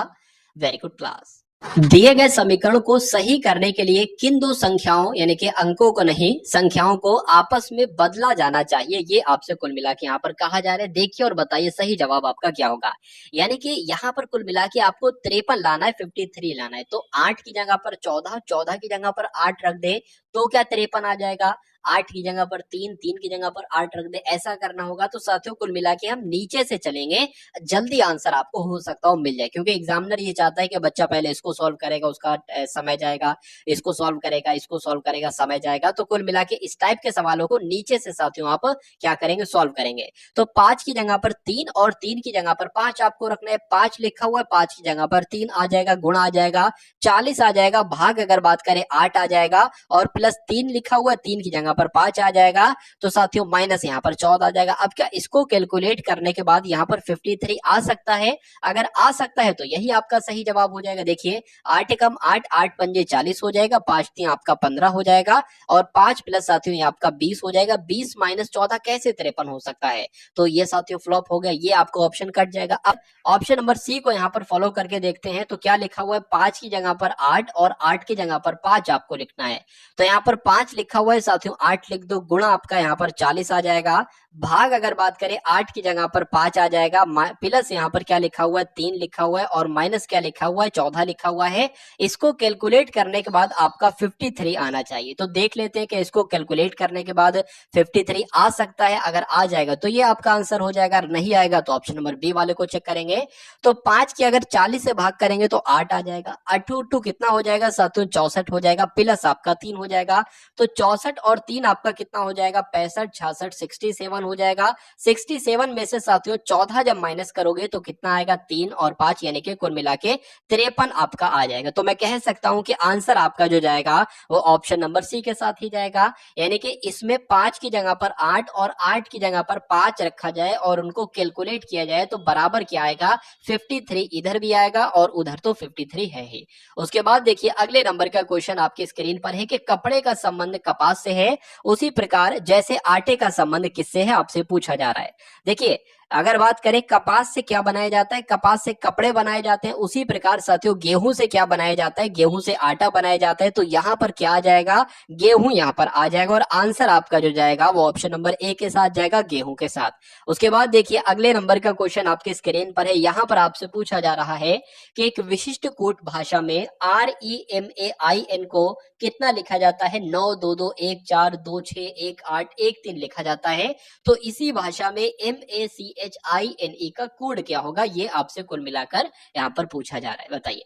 वेरी गुड क्लास। दिए गए समीकरण को सही करने के लिए किन दो संख्याओं यानी कि अंकों को नहीं संख्याओं को आपस में बदला जाना चाहिए, ये आपसे कुल मिला के यहाँ पर कहा जा रहा है। देखिए और बताइए सही जवाब आपका क्या होगा। यानी कि यहाँ पर कुल मिला के आपको 53 लाना है, 53 लाना है। तो 8 की जगह पर 14, 14 की जगह पर 8 रख दे तो क्या 53 आ जाएगा। 8 की जगह पर 3, 3 की जगह पर 8 रख दे, ऐसा करना होगा। तो साथियों कुल मिला के हम नीचे से चलेंगे, जल्दी आंसर आपको हो सकता हो मिल जाए, क्योंकि एग्जामिनर ये चाहता है कि बच्चा पहले इसको सॉल्व करेगा, उसका समय जाएगा, इसको सॉल्व करेगा, इसको सॉल्व करेगा, समय जाएगा। तो कुल मिला के इस टाइप के सवालों को नीचे से साथियों आप क्या करेंगे, सॉल्व करेंगे। तो 5 की जगह पर 3 और 3 की जगह पर 5 आपको रखना है। 5 लिखा हुआ है, 5 की जगह पर 3 आ जाएगा, गुणा आ जाएगा, 40 आ जाएगा, भाग अगर बात करें 8 आ जाएगा, और प्लस 3 लिखा हुआ है, 3 की जगह पर 5 आ जाएगा। तो साथियों माइनस यहाँ पर 14 आ जाएगा। अब क्या इसको कैलकुलेट करने के बाद यहाँ पर 53 आ सकता है? अगर आ सकता है तो यही आपका सही जवाब हो जाएगा। देखिए 8 कम 8, 8 पंजे 40 हो जाएगा, 5 3 आपका 15 हो जाएगा, और 5 प्लस साथियों ये आपका 20 हो जाएगा। 20 माइनस 14 कैसे 53 हो सकता है? तो ये साथियों फ्लॉप हो गया, ये आपको ऑप्शन कट जाएगा। अब ऑप्शन नंबर सी को यहाँ पर फॉलो करके देखते हैं। तो क्या लिखा हुआ है, 5 की जगह पर 8 और 8 की जगह पर 5 आपको लिखना है। तो यहाँ पर 5 लिखा हुआ है साथियों, 8 लिख दो, गुणा आपका यहाँ पर 40 आ जाएगा, भाग अगर बात करें 8 की जगह पर 5 आ जाएगा, प्लस यहाँ पर क्या लिखा हुआ है, 3 लिखा हुआ है, और माइनस क्या लिखा हुआ है, 14 लिखा हुआ है। इसको कैलकुलेट करने के बाद आपका 53 आना चाहिए। तो देख लेते हैं कि इसको कैलकुलेट करने के बाद 53 आ सकता है। अगर आ जाएगा तो ये आपका आंसर हो जाएगा, नहीं आएगा तो ऑप्शन नंबर बी वाले को चेक करेंगे। तो 5 की अगर 40 से भाग करेंगे तो 8 आ जाएगा, 8 कितना हो जाएगा साथियों, 64 हो जाएगा, प्लस आपका 3 हो जाएगा। तो 64 और 3 आपका कितना हो जाएगा, 65, 66, 67 हो जाएगा। 67 में से साथियों 14 जब माइनस करोगे तो कितना आएगा, 3 और 5, यानी कि कुल मिला के 53 आपका आ जाएगा। तो मैं कह सकता हूं कि आंसर आपका जो जाएगा वो ऑप्शन नंबर सी के साथ ही जाएगा। यानी कि इसमें 5 की जगह पर 8 और 8 की जगह पर 5 रखा जाए और उनको कैलकुलेट किया जाए तो बराबर क्या आएगा, 53 इधर भी आएगा और उधर तो 53 है ही। उसके बाद देखिए अगले नंबर का क्वेश्चन आपकी स्क्रीन पर है कि कपड़े का संबंध कपास से है, उसी प्रकार जैसे आटे का संबंध किससे है, आपसे पूछा जा रहा है। देखिए अगर बात करें कपास से क्या बनाया जाता है, कपास से कपड़े बनाए जाते हैं, उसी प्रकार साथियों गेहूं से क्या बनाया जाता है, गेहूं से आटा बनाया जाता है। तो यहां पर क्या आ जाएगा, गेहूं यहां पर आ जाएगा, और आंसर आपका जो जाएगा वो ऑप्शन नंबर ए के साथ जाएगा, गेहूं के साथ। उसके बाद देखिए अगले नंबर का क्वेश्चन आपके स्क्रीन पर है। यहां पर आपसे पूछा जा रहा है कि एक विशिष्ट कूट भाषा में REMAIN को कितना लिखा जाता है, 9 2 2 1 4 2 6 1 8 1 3 लिखा जाता है। तो इसी भाषा में MACHINE का कोड क्या होगा, ये आपसे कुल मिलाकर यहाँ पर पूछा जा रहा है, बताइए।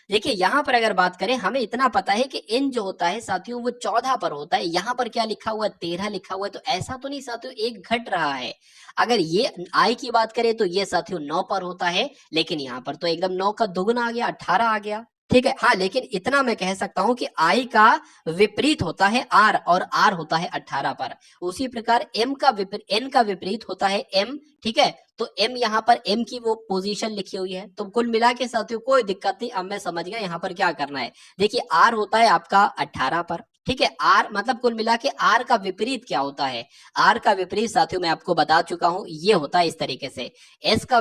देखिए यहाँ पर अगर बात करें, हमें इतना पता है कि n जो होता है साथियों वो 14 पर होता है। यहाँ पर क्या लिखा हुआ है, 13 लिखा हुआ है। तो ऐसा तो नहीं साथियों एक घट रहा है। अगर ये i की बात करें तो ये साथियों 9 पर होता है, लेकिन यहाँ पर तो एकदम 9 का दुगुना आ गया, 18 आ गया। ठीक है, हाँ, लेकिन इतना मैं कह सकता हूं कि i का विपरीत होता है r, और r होता है 18 पर। उसी प्रकार n का विपरीत होता है m। ठीक है, तो m यहाँ पर m की वो पोजीशन लिखी हुई है। तो कुल मिला के साथियों कोई दिक्कत नहीं, अब मैं समझ गया यहाँ पर क्या करना है। देखिए r होता है आपका 18 पर, ठीक है। r मतलब कुल मिला के r का विपरीत क्या होता है, r का विपरीत साथियों मैं आपको बता चुका हूं, ये होता है इस तरीके से, s का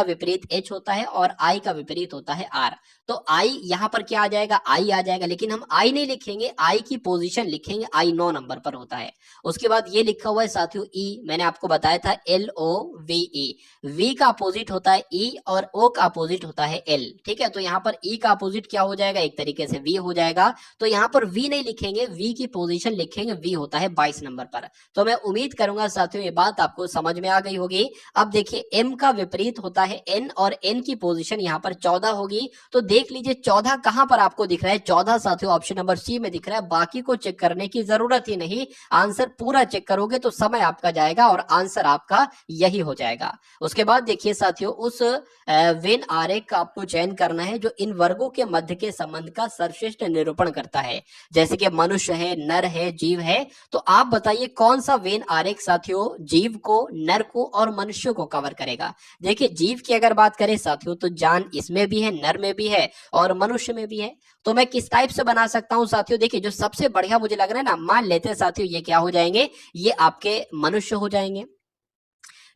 विपरीत h होता है और i का विपरीत होता है r। तो i यहाँ पर क्या आ जाएगा, i आ जाएगा, लेकिन हम i नहीं लिखेंगे, i की पोजीशन लिखेंगे, i 9 नंबर पर होता है। उसके बाद ये लिखा हुआ है साथियों e, मैंने आपको बताया था LOVE, v का अपोजिट होता है e और o का अपोजिट होता है l। ठीक है, तो यहाँ पर e का अपोजिट क्या हो जाएगा, एक तरीके से v हो जाएगा। तो यहाँ पर v नहीं लिखेंगे, v की पोजीशन लिखेंगे, v होता है 22 नंबर पर। तो मैं उम्मीद करूंगा साथियों ये बात आपको समझ में आ गई होगी। अब देखिए m का विपरीत होता है n, और n की पोजीशन यहाँ पर 14 होगी। तो देख लीजिए 14 कहां पर आपको दिख रहा है, 14 साथियों ऑप्शन नंबर सी में दिख रहा है। बाकी को चेक करने की जरूरत ही नहीं, आंसर पूरा चेक करोगे तो समय आपका जाएगा और आंसर आपका यही हो जाएगा। उसके बाद देखिए साथियों उस वेन आरेख का आपको चयन करना है जो इन वर्गों के मध्य के संबंध का सर्वश्रेष्ठ निरूपण करता है, जैसे कि मनुष्य है, नर है, जीव है। तो आप बताइए कौन सा वेन आरेख साथियों जीव को, नर को और मनुष्य को कवर करेगा। देखिए जीव की अगर बात करें साथियों तो जान इसमें भी है, नर में भी है और मनुष्य में भी है। तो मैं किस टाइप से बना सकता हूं साथियों, देखिए जो सबसे बढ़िया मुझे लग रहा है ना, मान लेते हैं साथियों ये क्या हो जाएंगे, ये आपके मनुष्य हो जाएंगे।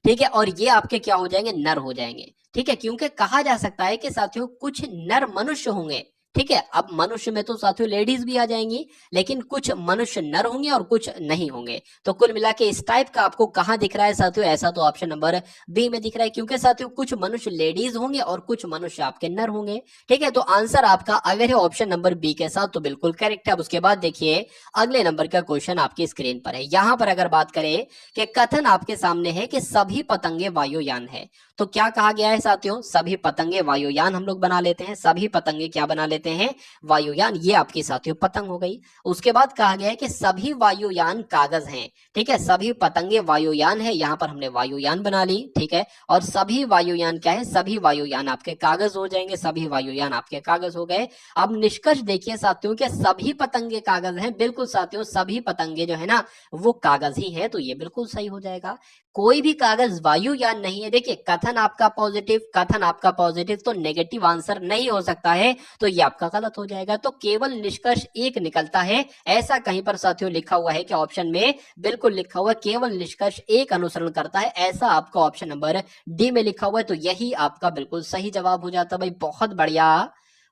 ठीक है, और ये आपके क्या हो जाएंगे, नर हो जाएंगे। ठीक है, क्योंकि कहा जा सकता है कि साथियों कुछ नर मनुष्य होंगे। ठीक है, अब मनुष्य में तो साथियों लेडीज भी आ जाएंगी, लेकिन कुछ मनुष्य नर होंगे और कुछ नहीं होंगे। तो कुल मिला के इस टाइप का आपको कहां दिख रहा है साथियों, ऐसा तो ऑप्शन नंबर बी में दिख रहा है, क्योंकि साथियों कुछ मनुष्य लेडीज होंगे और कुछ मनुष्य आपके नर होंगे। ठीक है, तो आंसर आपका अगर है ऑप्शन नंबर बी के साथ तो बिल्कुल करेक्ट है। अब उसके बाद देखिए अगले नंबर का क्वेश्चन आपकी स्क्रीन पर है। यहां पर अगर बात करें कि कथन आपके सामने है कि सभी पतंगे वायुयान है, तो क्या कहा गया है साथियों, सभी पतंगे वायुयान हम लोग बना लेते हैं, सभी पतंगे क्या बना लेते हैं, वायुयान। ये आपकी साथियों पतंग हो गई। उसके बाद कहा गया है कि सभी वायुयान कागज हैं। ठीक है, सभी पतंगे वायुयान है, यहां पर हमने वायुयान बना ली। ठीक है, और सभी वायुयान क्या है, सभी वायुयान आपके कागज हो जाएंगे, सभी वायुयान आपके कागज हो गए। अब निष्कर्ष देखिए साथियों कि सभी पतंगे कागज हैं। बिल्कुल साथियों, सभी पतंगे जो है ना वो कागज ही है, तो ये बिल्कुल सही हो जाएगा। कोई भी कागज वायुयान नहीं है। देखिए कथन आपका पॉजिटिव, कथन आपका पॉजिटिव, तो नेगेटिव आंसर नहीं हो सकता है, तो ये आपका गलत हो जाएगा। तो केवल निष्कर्ष एक निकलता है, ऐसा कहीं पर साथियों लिखा हुआ है कि ऑप्शन में बिल्कुल लिखा हुआ है केवल निष्कर्ष एक अनुसरण करता है, ऐसा आपका ऑप्शन नंबर डी में लिखा हुआ है, तो यही आपका बिल्कुल सही जवाब हो जाता है। भाई बहुत बढ़िया,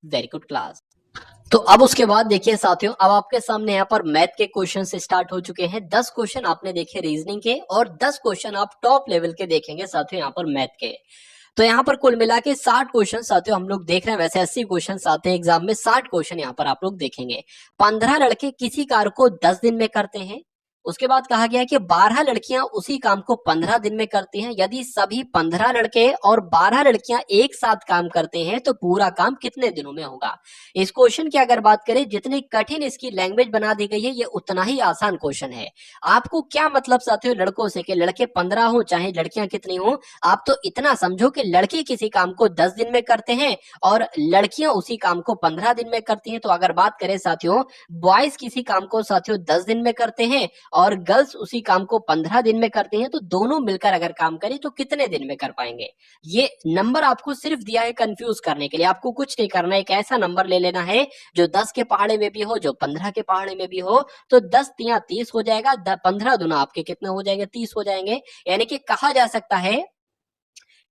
वेरी गुड क्लास। तो अब उसके बाद देखिए साथियों, अब आपके सामने यहाँ पर मैथ के क्वेश्चन स्टार्ट हो चुके हैं। 10 क्वेश्चन आपने देखे रीजनिंग के और 10 क्वेश्चन आप टॉप लेवल के देखेंगे साथियों यहाँ पर मैथ के। तो यहाँ पर कुल मिला के 60 क्वेश्चन साथियों हम लोग देख रहे हैं। वैसे 80 क्वेश्चन आते हैं एग्जाम में, 60 क्वेश्चन यहाँ पर आप लोग देखेंगे। 15 लड़के किसी कार्य को 10 दिन में करते हैं। उसके बाद कहा गया है कि 12 लड़कियां उसी काम को 15 दिन में करती हैं। यदि सभी 15 लड़के और 12 लड़कियां एक साथ काम करते हैं तो पूरा काम कितने दिनों में होगा। इस क्वेश्चन की अगर बात करें, जितनी कठिन इसकी लैंग्वेज बना दी गई है, ये उतना ही आसान क्वेश्चन है। आपको क्या मतलब साथियों लड़कों से, कि लड़के 15 हो चाहे लड़कियां कितनी हो, आप तो इतना समझो कि लड़के किसी काम को 10 दिन में करते हैं और लड़कियां उसी काम को 15 दिन में करती हैं। तो अगर बात करें साथियों, बॉयज किसी काम को साथियों 10 दिन में करते हैं और गर्ल्स उसी काम को 15 दिन में करते हैं, तो दोनों मिलकर अगर काम करें तो कितने दिन में कर पाएंगे। ये नंबर आपको सिर्फ दिया है कंफ्यूज करने के लिए, आपको कुछ नहीं करना है। एक ऐसा नंबर ले लेना है जो 10 के पहाड़े में भी हो, जो 15 के पहाड़े में भी हो, तो 10 तिया 30 हो जाएगा, 15 दुना आपके कितने हो जाएंगे, 30 हो जाएंगे। यानी कि कहा जा सकता है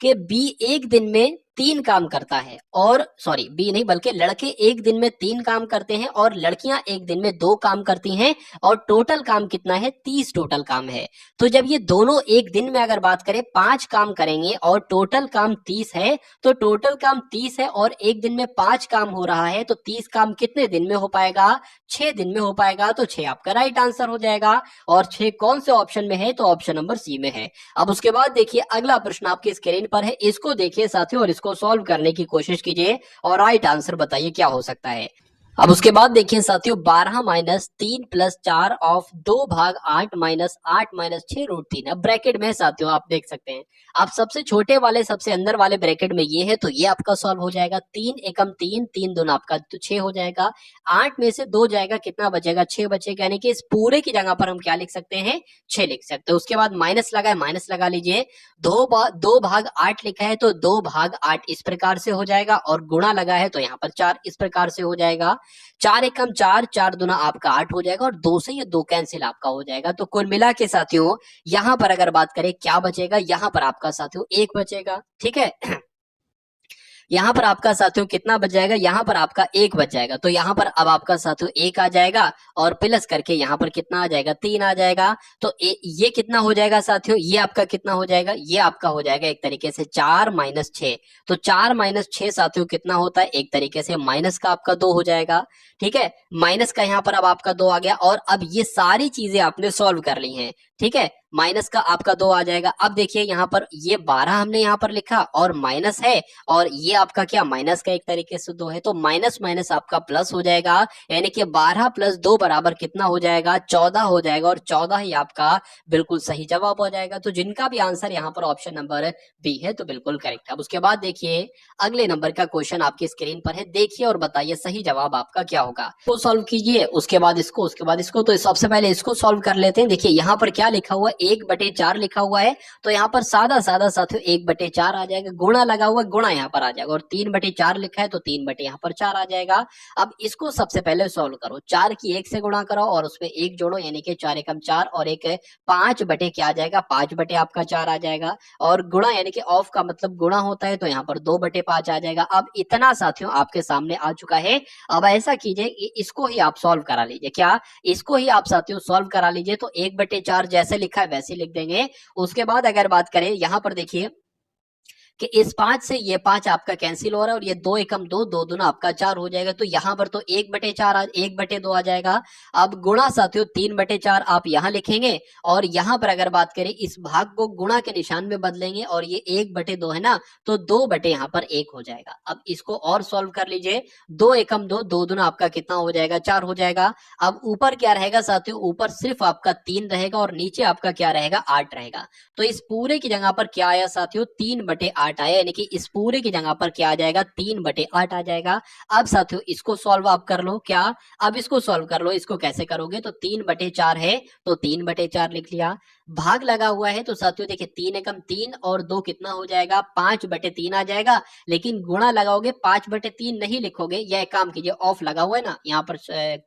कि बी एक दिन में 3 काम करता है, और सॉरी बी नहीं बल्कि लड़के एक दिन में 3 काम करते हैं और लड़कियां एक दिन में 2 काम करती हैं, और टोटल काम कितना है, 30 टोटल काम है। तो जब ये दोनों एक दिन में अगर बात करें 5 काम करेंगे और टोटल काम 30 है, तो टोटल काम 30 है और एक दिन में 5 काम हो रहा है, तो 30 काम कितने दिन में हो पाएगा, 6 दिन में हो पाएगा। तो 6 आपका राइट आंसर हो जाएगा। और 6 कौन से ऑप्शन में है, तो ऑप्शन नंबर सी में है। अब उसके बाद देखिए अगला प्रश्न आपकी स्क्रीन पर है, इसको देखिए साथियों और इसको सॉल्व करने की कोशिश कीजिए और राइट आंसर बताइए क्या हो सकता है। अब उसके बाद देखिए साथियों, 12 माइनस 3 प्लस 4 ऑफ 2 भाग 8 माइनस 8 माइनस 6 रूट 3। अब ब्रैकेट में साथियों आप देख सकते हैं, आप सबसे छोटे वाले सबसे अंदर वाले ब्रैकेट में ये है, तो ये आपका सॉल्व हो जाएगा। 3 एकम 3, 3 दूना आपका तो 6 हो जाएगा। 8 में से 2 जाएगा, कितना बचेगा, 6 बचेगा। यानी कि इस पूरे की जगह पर हम क्या लिख सकते हैं, 6 लिख सकते हैं। उसके बाद माइनस लगा है, माइनस लगा लीजिए। 2 भाग 8 लिखा है तो 2 भाग 8 इस प्रकार से हो जाएगा, और गुणा लगा है तो यहाँ पर 4 इस प्रकार से हो जाएगा। 4 एकम 4, 4 दूना आपका 8 हो जाएगा, और 2 से ये 2 कैंसिल आपका हो जाएगा। तो कुल मिला के साथियों यहां पर अगर बात करें क्या बचेगा, यहां पर आपका साथियों 1 बचेगा। ठीक है, यहाँ पर आपका साथियों कितना बच जाएगा, यहाँ पर आपका 1 बच जाएगा। तो यहाँ पर अब आपका साथियों 1 आ जाएगा, और प्लस करके यहाँ पर कितना आ जाएगा, 3 आ जाएगा। तो ये कितना हो जाएगा साथियों, ये आपका कितना हो जाएगा, ये आपका हो जाएगा एक तरीके से 4 माइनस 6। तो 4 माइनस 6 साथियों कितना होता है, एक तरीके से माइनस का आपका 2 हो जाएगा। ठीक है, माइनस का यहाँ पर अब आपका 2 आ गया, और अब ये सारी चीजें आपने सॉल्व कर ली हैं। ठीक है, माइनस का आपका 2 आ जाएगा। अब देखिए यहाँ पर ये 12 हमने यहाँ पर लिखा और माइनस है, और ये आपका क्या माइनस का एक तरीके से 2 है, तो माइनस माइनस आपका प्लस हो जाएगा। यानी कि 12 प्लस 2 बराबर कितना हो जाएगा, 14 हो जाएगा, और 14 ही आपका बिल्कुल सही जवाब हो जाएगा। तो जिनका भी आंसर यहाँ पर ऑप्शन नंबर बी है तो बिल्कुल करेक्ट है। अब उसके बाद देखिए अगले नंबर का क्वेश्चन आपकी स्क्रीन पर है, देखिए और बताइए सही जवाब आपका क्या होगा। तो सॉल्व कीजिए, उसके बाद इसको, उसके बाद इसको। तो सबसे पहले इसको सॉल्व कर लेते हैं। देखिए यहाँ पर क्या लिखा हुआ है, 1/4 लिखा हुआ है, तो यहाँ पर सादा सादा साथियों 1/4 आ जाएगा, गुणा लगा हुआ गुणा यहाँ पर आ जाएगा, और 3/4 लिखा है तो 3 यहाँ पर 4 आ जाएगा। अब इसको सबसे पहले सॉल्व करो, 4 की 1 से गुणा करो और उसमें 1 जोड़ो, यानी कि 4 एकम 4 और एक 5 क्या आ जाएगा, 5 आपका 4 आ जाएगा, और गुणा यानी कि ऑफ का मतलब गुणा होता है, तो यहाँ पर 2/5 आ जाएगा। अब इतना साथियों आपके सामने आ चुका है। अब ऐसा कीजिए इसको ही आप सॉल्व करा लीजिए, क्या इसको ही आप साथियों सॉल्व करा लीजिए, तो 1/4 जैसे लिखा है वैसे लिख देंगे। उसके बाद अगर बात करें यहाँ पर देखिए कि इस 5 से ये 5 आपका कैंसिल हो रहा है, और ये 2 एकम 2, 2 दूना आपका 4 हो जाएगा, तो यहाँ पर तो 1/2 आ जाएगा। अब गुणा साथियों 3/4 आप यहाँ लिखेंगे, और यहाँ पर अगर बात करें इस भाग को गुणा के निशान में बदलेंगे, और ये 1/2 है ना, तो 2 यहाँ पर 1 हो जाएगा। अब इसको और सॉल्व कर लीजिए, 2 एकम 2, 2 दूना आपका कितना हो जाएगा, 4 हो जाएगा। अब ऊपर क्या रहेगा साथियों, ऊपर सिर्फ आपका 3 रहेगा, और नीचे आपका क्या रहेगा, 8 रहेगा। तो इस पूरे की जगह पर क्या आया साथियों, 3/8 आया, यानी कि इस पूरे की जगह पर क्या आ जाएगा, 3/8 आ जाएगा। अब साथियों इसको सॉल्व आप कर लो, क्या अब इसको सॉल्व कर लो, इसको कैसे करोगे, तो 3/4 है तो 3/4 लिख लिया, भाग लगा हुआ है तो साथियों देखिए 3 एकम 3 और 2 कितना हो जाएगा, 5/3 आ जाएगा। लेकिन गुणा लगाओगे 5/3 नहीं लिखोगे, यह काम कीजिए, ऑफ लगा हुआ है ना, यहाँ पर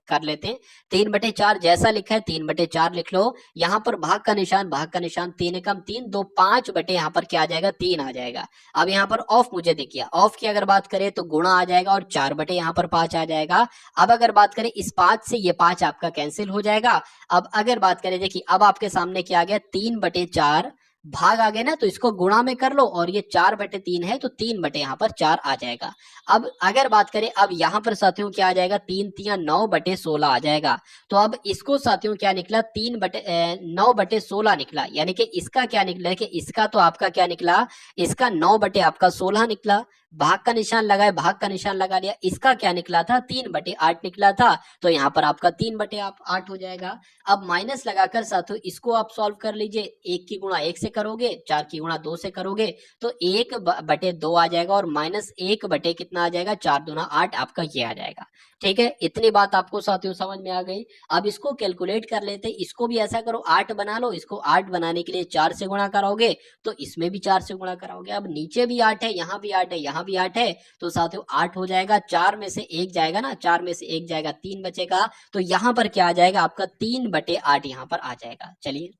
कर लेते हैं, 3/4 जैसा लिखा है 3/4 लिख लो। यहाँ पर भाग का निशान 3 एकम 3, 2 5 यहाँ पर क्या आ जाएगा, 3 आ जाएगा। अब यहाँ पर ऑफ मुझे देखिए, ऑफ की अगर बात करें तो गुणा आ जाएगा, और 4 यहाँ पर 5 आ जाएगा। अब अगर बात करें इस 5 से ये 5 आपका कैंसिल हो जाएगा। अब अगर बात करें देखिए, अब आपके सामने क्या आ गया, 3/4 भाग आ गया ना, तो इसको गुणा में कर लो, और ये 4/3 है तो 3 यहाँ पर 4 आ जाएगा। अब अगर बात करें, अब यहाँ पर साथियों क्या आ जाएगा, 3 तिया 9/16 आ जाएगा। तो अब इसको साथियों क्या निकला, 9/16 निकला, यानी कि इसका क्या निकला कि इसका तो आपका क्या निकला, इसका 9/16 निकला, भाग का निशान लगाए, भाग का निशान लगा लिया, इसका क्या निकला था, 3/8 निकला था, तो यहाँ पर आपका 3/8 हो जाएगा। अब माइनस लगाकर साथियों इसको आप सॉल्व कर लीजिए, 1 की गुणा 1 से करोगे, 4 की गुणा 2 से करोगे तो 1/2 आ जाएगा, और -1 कितना आ जाएगा, 4 दूना 8 आपका ये आ जाएगा। ठीक है, इतनी बात आपको साथियों समझ में आ गई। अब इसको कैलकुलेट कर लेते, इसको भी ऐसा करो 8 बना लो, इसको 8 बनाने के लिए 4 से गुणा कराओगे तो इसमें भी 4 से गुणा कराओगे। अब नीचे भी 8 है, यहाँ भी 8 है, यहाँ भी 8 है, तो साथियों 8 हो जाएगा, 4 में से 1 जाएगा ना, 4 में से 1 जाएगा, 3 बचेगा, तो यहाँ पर क्या आ जाएगा आपका 3/8 यहाँ पर आ जाएगा। चलिए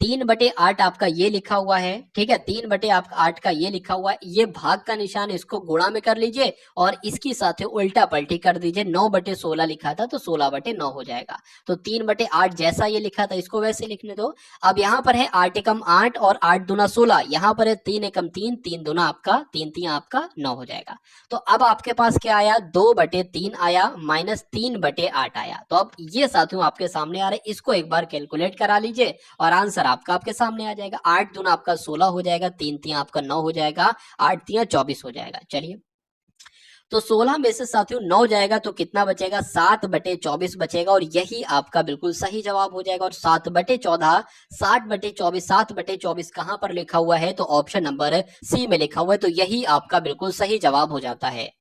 3/8 आपका ये लिखा हुआ है, ठीक है, 3/8 का ये लिखा हुआ है, ये भाग का निशान इसको गुणा में कर लीजिए, और इसकी साथ उल्टा पलटी कर दीजिए, 9/16 लिखा था तो 16/9 हो जाएगा। तो 3/8 जैसा ये लिखा था इसको वैसे लिखने दो। अब यहाँ पर है 8 एकम 8 और 8 दूना 16, यहाँ पर है 3 एकम 3, 3 दूना आपका 3 3 आपका 9 हो जाएगा। तो अब आपके पास क्या आया, 2/3 आया, -3/8 आया। तो अब ये साथियों आपके सामने आ रहे, इसको एक बार कैलकुलेट करा लीजिए, और आंसर आपका आपके सामने आ जाएगा। 8 दूना आपका 16 हो जाएगा, 3 3 आपका 9 हो जाएगा, 8 3 24 हो जाएगा। चलिए तो 16 में से साथियों 9 जाएगा तो कितना बचेगा, 7/24 बचेगा, और यही आपका बिल्कुल सही जवाब हो जाएगा। और 7/14, 60/24, 7/24 कहां पर लिखा हुआ है, तो ऑप्शन नंबर सी में लिखा हुआ है, तो यही आपका बिल्कुल सही जवाब हो जाता है।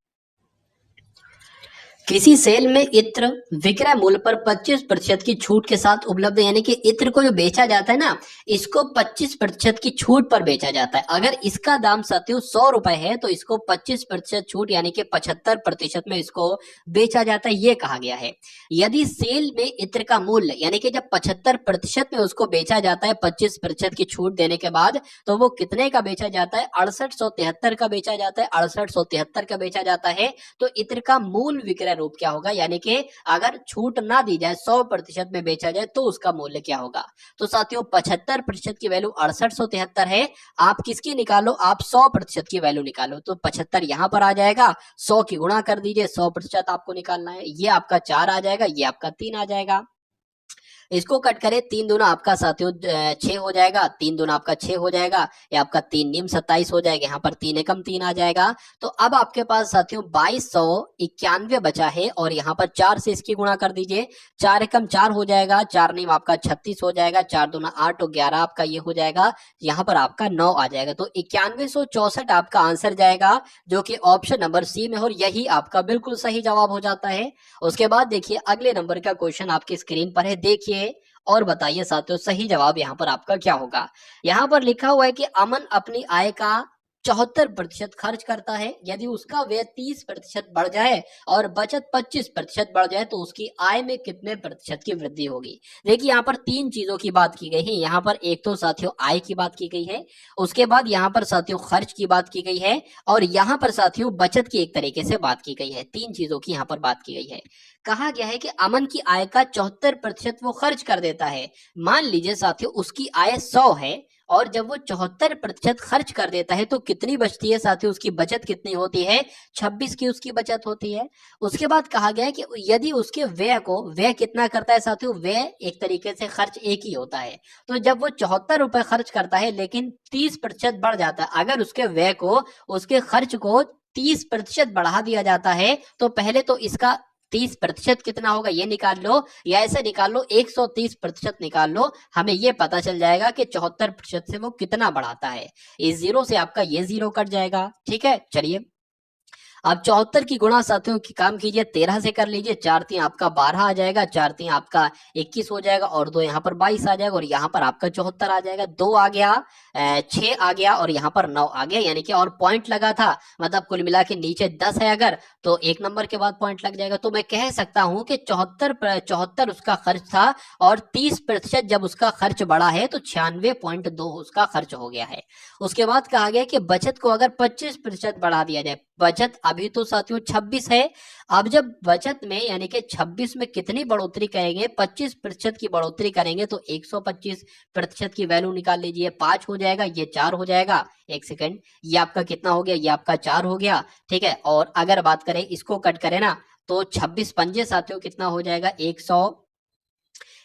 किसी सेल में इत्र विक्रय मूल्य पर 25% की छूट के साथ उपलब्ध है, यानी कि इत्र को जो बेचा जाता है ना, इसको 25% की छूट पर बेचा जाता है। अगर इसका दाम साथियों 100 रुपए है तो इसको 25% छूट यानी कि 75% में इसको बेचा जाता है, ये कहा गया है। यदि सेल में इत्र का मूल्य यानी कि जब 75% में उसको बेचा जाता है 25% की छूट देने के बाद, तो वो कितने का बेचा जाता है, 6873 का बेचा जाता है, 6873 का बेचा जाता है। तो इत्र का मूल विक्रय रूप क्या होगा, यानी कि अगर छूट ना दी जाए 100% में बेचा जाए तो उसका मूल्य क्या होगा। तो साथियों 75% की वैल्यू 6873 है, आप किसकी निकालो, आप 100% की वैल्यू निकालो, तो 75 यहां पर आ जाएगा, 100 की गुणा कर दीजिए, 100% आपको निकालना है, ये आपका 4 आ जाएगा, ये आपका 3 आ जाएगा। इसको कट करें, 3 दूना आपका साथियों 6 हो जाएगा, 3 दूना आपका 6 हो जाएगा, ये आपका 3 नीम 27 हो जाएगा, यहाँ पर 3 एकम 3 आ जाएगा। तो अब आपके पास साथियों 2291 बचा है, और यहाँ पर 4 से इसकी गुणा कर दीजिए, 4 एकम 4 हो जाएगा, 4 नीम आपका 36 हो जाएगा, 4 दूना 8 और 11 आपका ये हो जाएगा, यहाँ पर आपका 9 आ जाएगा। तो 9164 आपका आंसर जाएगा, जो कि ऑप्शन नंबर सी में, और यही आपका बिल्कुल सही जवाब हो जाता है। उसके बाद देखिए अगले नंबर का क्वेश्चन आपकी स्क्रीन पर है, देखिए और बताइए साथियों सही जवाब यहाँ पर आपका क्या होगा। यहाँ पर लिखा हुआ है कि अमन अपनी आय का 74% खर्च करता है। यदि उसका व्यय 30% बढ़ जाए और बचत 25% बढ़ जाए तो उसकी आय में कितने प्रतिशत की वृद्धि होगी। देखिए यहाँ पर तीन चीजों की बात की गई है। यहाँ पर एक तो साथियों आय की बात की गई है, उसके बाद यहाँ पर साथियों खर्च की बात की गई है, और यहाँ पर साथियों बचत की एक तरीके से बात की गई है। तीन चीजों की यहाँ पर बात की गई है। कहा गया है कि अमन की आय का 74% वो खर्च कर देता है। मान लीजिए साथियों उसकी आय 100 है और जब वो 74% खर्च कर देता है तो कितनी बचती है साथियों, उसकी बचत कितनी होती है, 26 की उसकी बचत होती है। उसके बाद कहा गया है कि यदि उसके व्यय कितना करता है साथियों, व्यय एक तरीके से खर्च एक ही होता है। तो जब वो 74 रुपए खर्च करता है लेकिन 30% बढ़ जाता है, अगर उसके व्यय को, उसके खर्च को 30% बढ़ा दिया जाता है तो पहले तो इसका 30% कितना होगा ये निकाल लो, या ऐसे निकाल लो 130% निकाल लो, हमें ये पता चल जाएगा कि 74% से वो कितना बढ़ाता है। इस जीरो से आपका ये जीरो कट जाएगा। ठीक है, चलिए अब 74 की गुणा साथियों की काम कीजिए 13 से कर लीजिए। 4 3 आपका 12 आ जाएगा, 4 3 आपका 21 हो जाएगा, और 2 यहाँ पर 22 आ जाएगा, और यहाँ पर आपका 74 आ जाएगा। 2 आ गया, 6 आ गया, और यहाँ पर 9 आ गया, यानी कि और पॉइंट लगा था, मतलब कुल मिला के नीचे 10 है अगर, तो एक नंबर के बाद पॉइंट लग जाएगा। तो मैं कह सकता हूं कि 74 उसका खर्च था, और 30% जब उसका खर्च बढ़ा है तो 96.2 उसका खर्च हो गया है। उसके बाद कहा गया कि बचत को अगर 25% बढ़ा दिया जाए, बचत अभी तो साथियों 26 है, अब जब बचत में यानी कि 26 में कितनी बढ़ोतरी करेंगे, 25% की बढ़ोतरी करेंगे तो 125% की वैल्यू निकाल लीजिए। 5 हो जाएगा, ये 4 हो जाएगा, एक सेकंड, ये आपका कितना हो गया, ये आपका 4 हो गया। ठीक है, और अगर बात करें इसको कट करें ना तो 26 पंजे साथियों कितना हो जाएगा,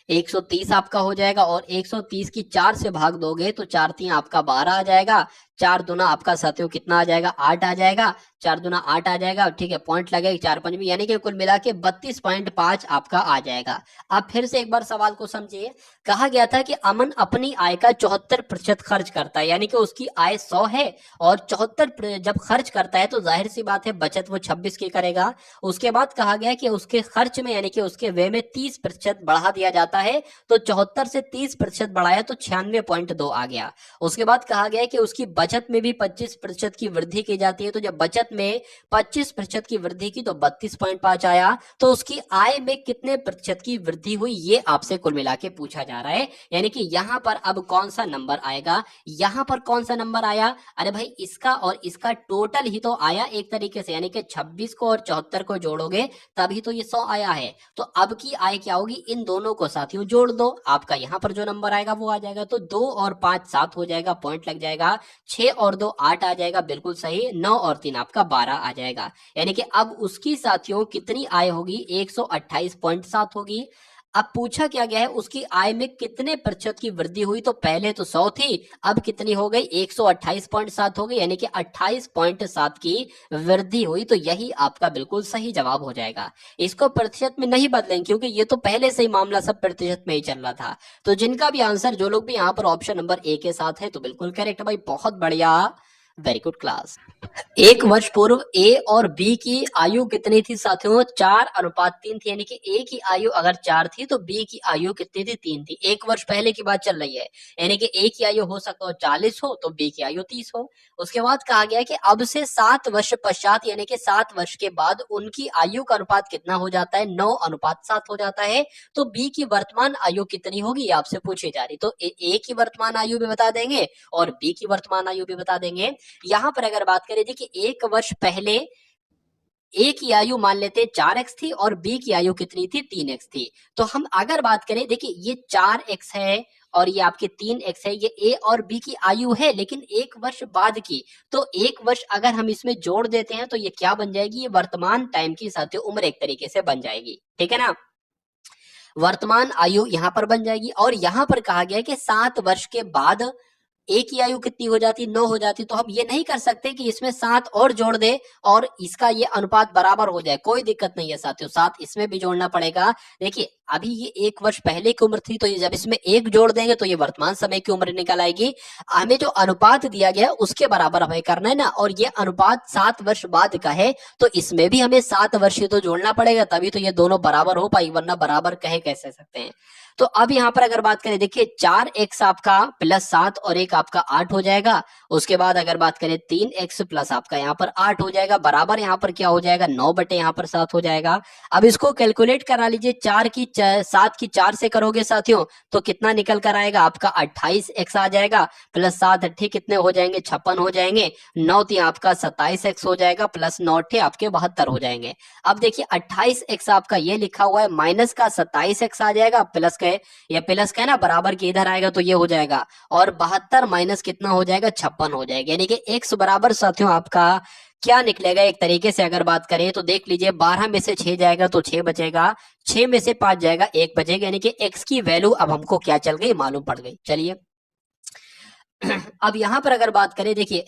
130 आपका हो जाएगा, और 130 की 4 से भाग दोगे तो 4 3 आपका 12 आ जाएगा, 4 दूना आपका साथियों कितना आ जाएगा, 8 आ जाएगा, 4 दूना 8 आ जाएगा। ठीक है, पॉइंट लगेगा 4 5 में, यानी कि कुल मिला के 32.5 आपका आ जाएगा। अब फिर से एक बार सवाल को समझिए। कहा गया था कि अमन अपनी आय का 74% खर्च करता है, यानी कि उसकी आय 100 है और 74 जब खर्च करता है तो जाहिर सी बात है बचत वो 26 की करेगा। उसके बाद कहा गया कि उसके खर्च में यानी कि उसके व्यय में 30% बढ़ा दिया जाता है, तो 74 से 30% बढ़ाया तो 96.2 आ गया। उसके बाद कहा गया कि उसकी बचत में भी 25% की वृद्धि की जाती है, तो जब बचत में 25% की वृद्धि की तो 32.5 आया। तो उसकी आय में कितने प्रतिशत की वृद्धि हुई ये आपसे कुल मिला के पूछा जा रहा है, यानी कि यहाँ पर अब कौन सा नंबर आएगा, यहाँ पर कौन सा नंबर आया, अरे भाई इसका और इसका टोटल ही तो आया एक तरीके से, यानी कि 26 को और 74 को जोड़ोगे तभी तो ये 100 आया है। तो अब की आय क्या होगी, इन दोनों को साथियों जोड़ दो, आपका यहाँ पर जो नंबर आएगा वो आ जाएगा। तो 2 और 5 7 हो जाएगा, पॉइंट लग जाएगा, 6 और 2 8 आ जाएगा, बिल्कुल सही, 9 और 3 आपका 12 आ जाएगा। यानी कि अब उसकी साथियों कितनी आय होगी, 128.7 होगी। अब पूछा क्या गया है, उसकी आय में कितने प्रतिशत की वृद्धि हुई, तो पहले तो 100 थी, अब कितनी हो गई, 128.7 हो गई, यानी कि 28.7 की वृद्धि हुई। तो यही आपका बिल्कुल सही जवाब हो जाएगा। इसको प्रतिशत में नहीं बदलेंगे क्योंकि ये तो पहले से ही मामला सब प्रतिशत में ही चल रहा था। तो जिनका भी आंसर, जो लोग भी यहाँ पर ऑप्शन नंबर ए के साथ है तो बिल्कुल करेक्ट भाई, बहुत बढ़िया, वेरी गुड क्लास। एक वर्ष पूर्व ए और बी की आयु कितनी थी साथियों, 4:3 थी, यानी कि ए की आयु अगर 4 थी तो बी की आयु कितनी थी, 3 थी। एक वर्ष पहले की बात चल रही है, यानी कि ए की आयु हो सकता हो 40 हो तो बी की आयु 30 हो। उसके बाद कहा गया कि अब से 7 वर्ष पश्चात, यानी कि 7 वर्ष के बाद उनकी आयु का अनुपात कितना हो जाता है, 9:7 हो जाता है। तो बी की वर्तमान आयु कितनी होगी आपसे पूछी जा रही, तो ए की वर्तमान आयु भी बता देंगे और बी की वर्तमान आयु भी बता देंगे। यहां पर अगर बात करें कि एक वर्ष पहले ए की आयु मान लेते 4x थी और बी की आयु कितनी थी, 3x थी। तो हम अगर बात करें, देखिए ये 4x है और ये आपके 3x है, ये ए और बी की आयु है लेकिन एक वर्ष बाद की। तो एक वर्ष अगर हम इसमें जोड़ देते हैं तो ये क्या बन जाएगी, ये वर्तमान टाइम की साथियों उम्र एक तरीके से बन जाएगी। ठीक है ना, वर्तमान आयु यहां पर बन जाएगी। और यहां पर कहा गया है कि 7 वर्ष के बाद ए की आयु कितनी हो जाती, 9 हो जाती। तो हम ये नहीं कर सकते कि इसमें 7 और जोड़ दे और इसका ये अनुपात बराबर हो जाए, कोई दिक्कत नहीं है साथियों, 7 इसमें भी जोड़ना पड़ेगा। देखिए अभी ये एक वर्ष पहले की उम्र थी, तो ये जब इसमें 1 जोड़ देंगे तो ये वर्तमान समय की उम्र निकल आएगी। हमें जो अनुपात दिया गया उसके बराबर हमें करना है ना, और ये अनुपात 7 वर्ष बाद का है, तो इसमें भी हमें 7 वर्ष ही तो जोड़ना पड़ेगा, तभी तो ये दोनों बराबर हो पाई, वरना बराबर कहे कैसे सकते हैं। तो अब यहाँ पर अगर बात करें, देखिए 4x आपका प्लस 7 और एक आपका 8 हो जाएगा। उसके बाद अगर बात करें 3x प्लस आपका यहाँ पर 8 हो जाएगा, बराबर यहाँ पर क्या हो जाएगा 9 बटे यहाँ पर 7 हो जाएगा। अब इसको कैलकुलेट करा लीजिए, 7 की 4 से करोगे साथियों तो कितना निकल कर आएगा आपका 28x आ जाएगा, प्लस 7 अट्ठे कितने हो जाएंगे 56 हो जाएंगे, 9 तीन आपका 27x हो जाएगा, प्लस 9 अट्ठे आपके 72 हो जाएंगे। अब देखिए 28x आपका ये लिखा हुआ है, माइनस का 27x आ जाएगा, प्लस का या प्लस का है ना बराबर के इधर आएगा तो ये हो जाएगा, और 72 माइनस कितना हो जाएगा 56 हो जाएगा। यानी कि x बराबर साथियों आपका क्या निकलेगा, एक तरीके से अगर बात करें तो देख लीजिए 12 में से 6 जाएगा तो 6 बचेगा, 6 में से 5 जाएगा 1 बचेगा, यानी कि x की वैल्यू अब हमको क्या चल गई मालूम पड़ गई। चलिए अब यहां पर अगर बात करें, देखिए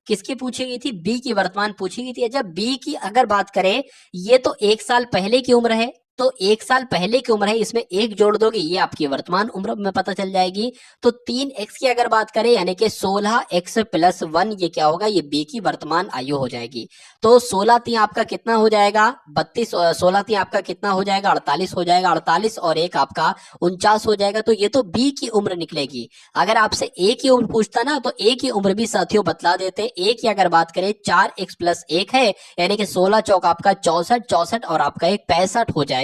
किसकी पूछी गई थी, बी की वर्तमान पूछी गई थी। जब बी की अगर बात करें, ये तो 1 साल पहले की उम्र है, तो 1 साल पहले की उम्र है, इसमें 1 जोड़ दोगे ये आपकी वर्तमान उम्र में पता चल जाएगी। तो 3x की अगर बात करें यानी कि 16x प्लस 1 ये क्या होगा, ये बी की वर्तमान आयु हो जाएगी। तो 16 तीन आपका कितना हो जाएगा 32, 16 तीन आपका कितना हो जाएगा 48 हो जाएगा, 48 और एक आपका 49 हो जाएगा। तो ये तो बी की उम्र निकलेगी। अगर आपसे ए की उम्र पूछता ना तो ए की उम्र भी साथियों बतला देते। ए की अगर बात करें 4x प्लस 1 है, यानी कि 16 चौक आपका 64, 64 और आपका एक 65 हो जाएगा।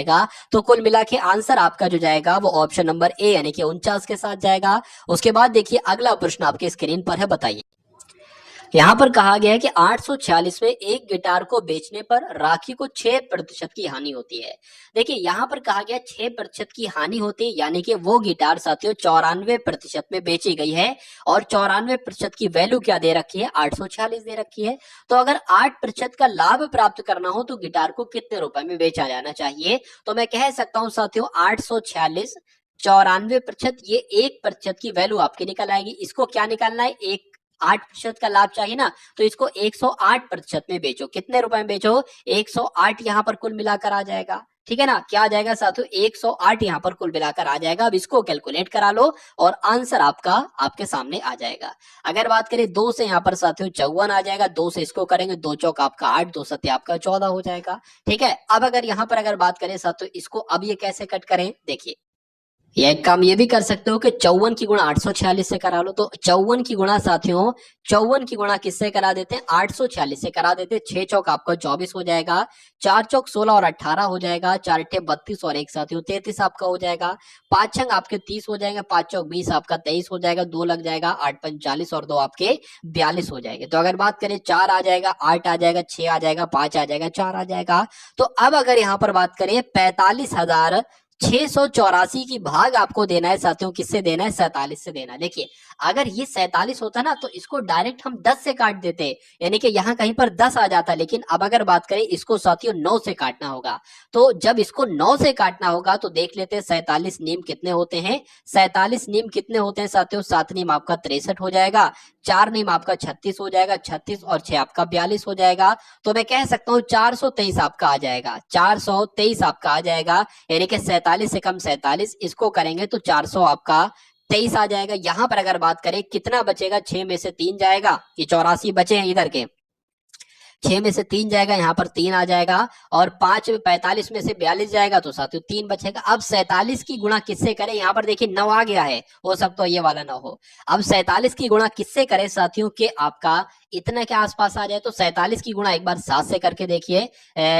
तो कुल मिला के आंसर आपका जो जाएगा वो ऑप्शन नंबर ए यानी कि 49 के साथ जाएगा। उसके बाद देखिए अगला प्रश्न आपके स्क्रीन पर है, बताइए। यहाँ पर कहा गया है कि 846 में एक गिटार को बेचने पर राखी को 6% की हानि होती है। देखिए यहाँ पर कहा गया 6% की हानि होती है, यानी कि वो गिटार साथियों 94% में बेची गई है, और 94% की वैल्यू क्या दे रखी है 846 दे रखी है। तो अगर 8% का लाभ प्राप्त करना हो तो गिटार को कितने रुपए में बेचा जाना चाहिए, तो मैं कह सकता हूँ साथियों 846 94%, ये 1% की वैल्यू आपकी निकल आएगी। इसको क्या निकालना है, 8% का लाभ चाहिए ना, तो इसको 108% में बेचो। कितने रुपए में बेचो 108, यहाँ पर कुल मिलाकर आ जाएगा। ठीक है ना, क्या आ जाएगा साथियों 108 यहाँ पर कुल मिलाकर आ जाएगा। अब इसको कैलकुलेट करा लो और आंसर आपका आपके सामने आ जाएगा। अगर बात करें 2 से यहाँ पर साथियों 54 आ जाएगा, 2 से इसको करेंगे 2 चौक आपका 8, 2 सत्य आपका 14 हो जाएगा। ठीक है, अब अगर यहाँ पर अगर बात करें साथियों इसको अब ये कैसे कट करें, देखिए ये एक काम ये भी कर सकते हो कि 54 की गुणा 846 से करा लो। तो 54 की गुणा साथियों 54 की गुणा किससे करा देते हैं 846 से करा देते हैं। 6 चौक आपका 24 हो जाएगा, 4 चौक 16 और 18 हो जाएगा, 4 अट्ठे 32 और एक साथियों 33 आपका हो जाएगा, 5 छंग आपके 30 हो जाएंगे, 5 चौक 20 आपका 23 हो जाएगा, 2 लग जाएगा 8 पंच 40 और 2 आपके 42 हो जाएंगे। तो अगर बात करें 4 आ जाएगा, 8 आ जाएगा, 6 आ जाएगा, 5 आ जाएगा, 4 आ जाएगा। तो अब अगर यहाँ पर बात करें 45,684 की भाग आपको देना है साथियों, किससे देना है 47 से देना है। देखिए अगर ये 47 होता ना तो इसको डायरेक्ट हम 10 से काट देते, यानी कि यहाँ कहीं पर 10 आ जाता, लेकिन अब अगर बात करें इसको साथियों 9 से काटना होगा। तो जब इसको 9 से काटना होगा तो देख लेते हैं 47 नीम कितने होते हैं, 47 नीम कितने होते हैं साथियों, 7 नीम आपका 63 हो जाएगा, 4 नीम आपका 36 हो जाएगा, 36 और 6 आपका 42 हो जाएगा। तो मैं कह सकता हूँ 423 आपका आ जाएगा, 423 आपका आ जाएगा, यानी कि 47 से कम 47 इसको करेंगे तो 400 आपका 23 आ जाएगा। यहां पर अगर बात करें कितना बचेगा, 6 में से 3 जाएगा, ये 84 बचे हैं इधर के, 6 में से 3 जाएगा, यहाँ पर 3 आ जाएगा, और 5 45 में से 42 जाएगा तो साथियों 3 बचेगा। अब 47 की गुणा किससे करें, यहाँ पर देखिए 9 आ गया है, हो सकता है ये वाला 9 हो। अब 47 की गुणा किससे करें साथियों के आपका इतना के आसपास आ जाए, तो 47 की गुणा एक बार 7 से करके देखिए,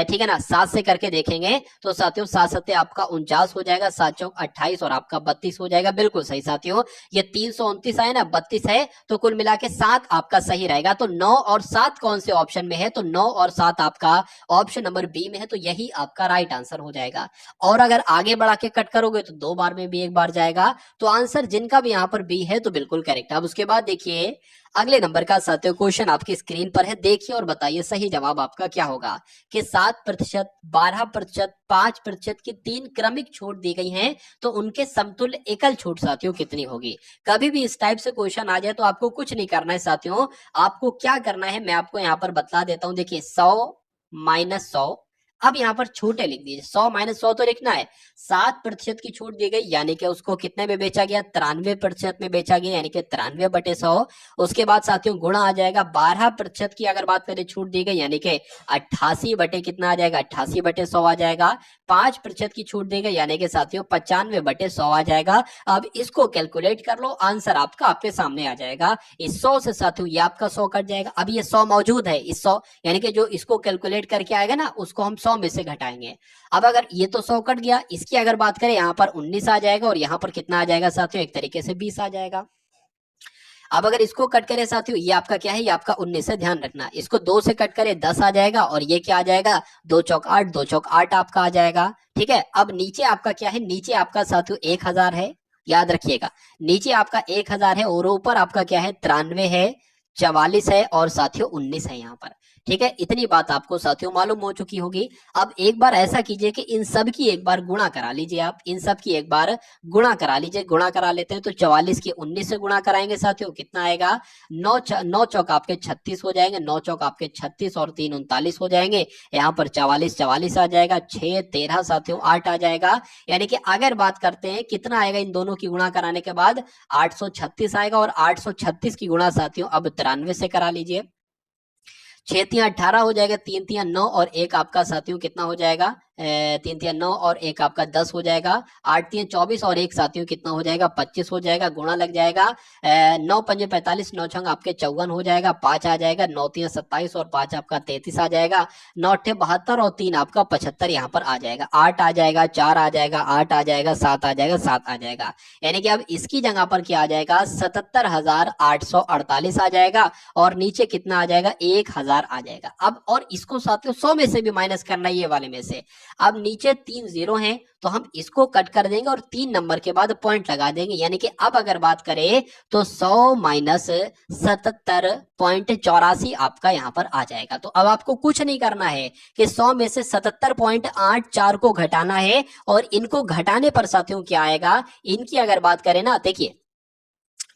ठीक है ना, 7 से करके देखेंगे तो साथियों 7 सत्ते आपका 49 हो जाएगा, 7 चौक 28 और आपका 32 हो जाएगा। बिल्कुल सही साथियों, ये 329 है ना, 32 है, तो कुल मिला के 7 आपका सही रहेगा। तो 9 और 7 कौन से ऑप्शन में है, तो 9 और 7 आपका ऑप्शन नंबर बी में है, तो यही आपका राइट आंसर हो जाएगा। और अगर आगे बढ़ा के कट करोगे तो 2 बार में भी 1 बार जाएगा, तो आंसर जिनका भी यहाँ पर बी है तो बिल्कुल करेक्ट। अब उसके बाद देखिए अगले नंबर का साथियों क्वेश्चन आपकी स्क्रीन पर है, देखिए और बताइए सही जवाब आपका क्या होगा कि 7%, 12%, 5% की 3 क्रमिक छूट दी गई हैं, तो उनके समतुल्य एकल छूट साथियों कितनी होगी। कभी भी इस टाइप से क्वेश्चन आ जाए तो आपको कुछ नहीं करना है साथियों, आपको क्या करना है मैं आपको यहाँ पर बता देता हूं। देखिए 100 - 100 अब यहाँ पर छूटे लिख दीजिए, 100 माइनस 100 तो लिखना है, 7% की छूट दी गई, यानी कि उसको कितने में बेचा गया, 93% में बेचा गया, यानी कि 93/100। उसके बाद साथियों गुणा आ जाएगा, 12% की अगर बात करें छूट दी गई, यानी कि 88 बटे कितना आ जाएगा, 88/100 आ जाएगा। 5% की छूट दी गई, यानी कि साथियों 95/100 आ जाएगा। अब इसको कैलकुलेट कर लो, आंसर आपका आपके सामने आ जाएगा। इस 100 से साथियों ये आपका 100 कट जाएगा। अब ये 100 मौजूद है, इस 100 यानी कि जो इसको कैलकुलेट करके आएगा ना, उसको हम 100 में से घटाएंगे। अब अगर ये तो 100 कट गया, इसकी अगर बात करें यहाँ पर 19 आ जाएगा, और यहाँ पर कितना आ जाएगा साथियों, एक तरीके से 20 आ जाएगा। अब अगर इसको कट करें साथियों, ये आपका क्या है, ये आपका 19 है, ध्यान रखना। इसको 2 से कट करें 10 आ जाएगा, और ये क्या आ जाएगा, 2 चौक 8, 2 चौक 8 आपका आ जाएगा। ठीक है, अब नीचे आपका क्या है, नीचे आपका साथियों 1000 है, याद रखिएगा, नीचे आपका 1000 है, और ऊपर आपका क्या है, 93 है, 44 है, और साथियों 19 है यहाँ पर। ठीक है, इतनी बात आपको साथियों मालूम हो चुकी होगी। अब एक बार ऐसा कीजिए कि इन सब की एक बार गुणा करा लीजिए, आप इन सब की एक बार गुणा करा लीजिए। गुणा करा लेते हैं तो 44 की 19 से गुणा कराएंगे साथियों, कितना आएगा, 9 चौक आपके 36 हो जाएंगे, 9 चौक आपके 36 और 3 39 हो जाएंगे। यहाँ पर 44 44 आ जाएगा, 6 13 साथियों 8 आ जाएगा। यानी कि अगर बात करते हैं कितना आएगा इन दोनों की गुणा कराने के बाद, 836 आएगा, और 836 की गुणा साथियों अब 93 से करा लीजिए। 6 3 18 हो जाएगा, 3 3 9, और एक आपका साथियों कितना हो जाएगा, 3 3 9, और एक आपका 10 हो जाएगा। 8 3 24, और एक साथियों कितना हो जाएगा, 25 हो जाएगा। गुणा लग जाएगा, 9 5 45, 9 6 आपके 54 हो जाएगा, 5 आ जाएगा, 9 3 27, और 5 आपका 33 आ जाएगा, 9 8 72, और 3 आपका 75 यहाँ पर आ जाएगा। 8 आ जाएगा, 4 आ जाएगा, 8 आ जाएगा, 7 आ जाएगा, 7 आ जाएगा। यानी कि अब इसकी जगह पर क्या आ जाएगा, 77,848 आ जाएगा, और नीचे कितना आ जाएगा, 1000 आ जाएगा। अब और इसको साथियों 100 में से भी माइनस करना है, ये वाले में से। अब नीचे 3 0 हैं, तो हम इसको कट कर देंगे, और 3 नंबर के बाद पॉइंट लगा देंगे। यानी कि अब अगर बात करें तो 100 माइनस 77.84 आपका यहाँ पर आ जाएगा। तो अब आपको कुछ नहीं करना है कि 100 में से 77.84 को घटाना है, और इनको घटाने पर साथियों क्या आएगा, इनकी अगर बात करें ना, देखिए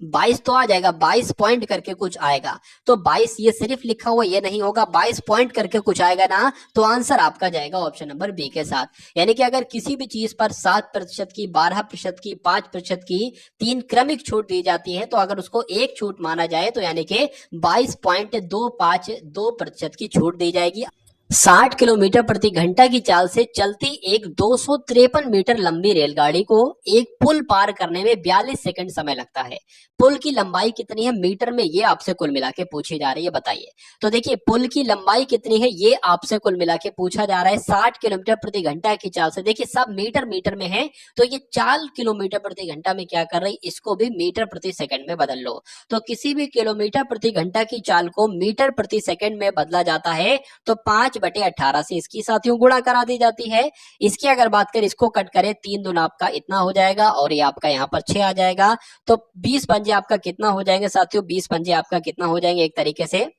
22 तो आ जाएगा, 22 पॉइंट करके कुछ आएगा। तो 22 ये सिर्फ लिखा हुआ ये नहीं होगा, 22 पॉइंट करके कुछ आएगा ना, तो आंसर आपका जाएगा ऑप्शन नंबर बी के साथ। यानी कि अगर किसी भी चीज पर 7% की, 12% की, 5% की 3 क्रमिक छूट दी जाती है, तो अगर उसको एक छूट माना जाए तो यानी कि 22.252% की छूट दी जाएगी। 60 किलोमीटर प्रति घंटा की चाल से चलती एक 253 मीटर लंबी रेलगाड़ी को एक पुल पार करने में 42 सेकंड समय लगता है। पुल की लंबाई कितनी है मीटर में, ये आपसे कुल मिला के पूछी जा रही है, बताइए। तो देखिए पुल की लंबाई कितनी है, ये आपसे कुल मिला के पूछा जा रहा है 60 किलोमीटर प्रति घंटा की चाल से। देखिए सब मीटर में है, तो ये 4 किलोमीटर प्रति घंटा में क्या कर रही, इसको भी मीटर प्रति सेकंड में बदल लो। तो किसी भी किलोमीटर प्रति घंटा की चाल को मीटर प्रति सेकंड में बदला जाता है, तो 5/18 से इसकी साथियों गुणा करा दी जाती है। इसकी अगर बात करें, इसको कट करें, 3 दूना आपका इतना हो जाएगा, और ये आपका यहाँ पर 6 आ जाएगा। तो 20 पंजे आपका कितना हो जाएंगे साथियों, 20 पंजे आपका कितना हो जाएंगे, एक तरीके से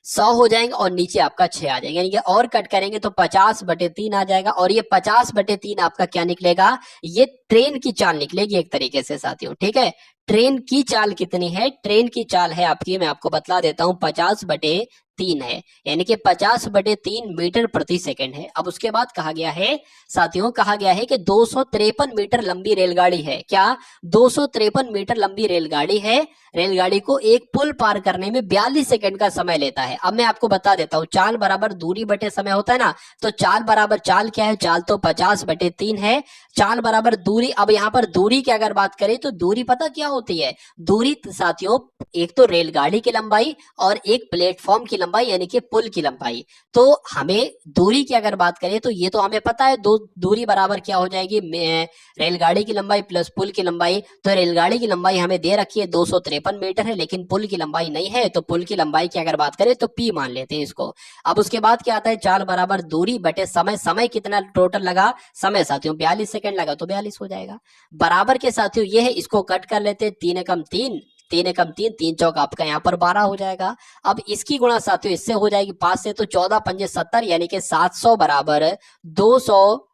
100 हो जाएंगे, और नीचे आपका 6 आ जाएंगे। यानी कि और कट करेंगे तो 50/3 आ जाएगा, और ये 50/3 आपका क्या निकलेगा, ये ट्रेन की चाल निकलेगी एक तरीके से साथियों। ठीक है, ट्रेन की चाल कितनी है, ट्रेन की चाल है आपकी, मैं आपको बतला देता हूं, 50/3 है, यानी कि 50/3 मीटर प्रति सेकंड है। अब उसके बाद कहा गया है साथियों, कहा गया है कि 253 मीटर लंबी रेलगाड़ी है, क्या 253 मीटर लंबी रेलगाड़ी है। रेलगाड़ी को एक पुल पार करने में 42 सेकंड का समय लेता है। अब मैं आपको बता देता हूं, चाल बराबर दूरी बटे समय होता है ना, तो चाल बराबर, चाल क्या है, चाल तो 50/3 है, चाल बराबर दूरी। अब यहाँ पर दूरी की अगर बात करें तो दूरी पता क्या होती है, दूरी साथियों एक तो रेलगाड़ी की लंबाई और एक प्लेटफॉर्म की लंबाई, यानी कि पुल की लंबाई। तो हमें दूरी की अगर बात करें तो ये तो हमें पता है, दो दूरी बराबर क्या हो जाएगी, रेलगाड़ी की लंबाई प्लस पुल की लंबाई। तो रेलगाड़ी की लंबाई हमें दे रखी है 253 मीटर है, लेकिन पुल की लंबाई नहीं है, तो पुल की लंबाई की अगर बात करें तो p मान लेते हैं इसको। अब उसके बाद क्या आता है, चाल बराबर दूरी बटे समय। समय कितना टोटल लगा, समय साथियों 42 सेकंड लगा, तो 42 हो जाएगा। बराबर के साथियों ये है, इसको कट कर लेते हैं, 3 एकम 3, 3 एकम 3, 3 चौक आपका यहाँ पर 12 हो जाएगा। अब इसकी गुणा साथियों इससे हो जाएगी 5 से, तो 14 पंजे 70, यानी कि 700 बराबर 200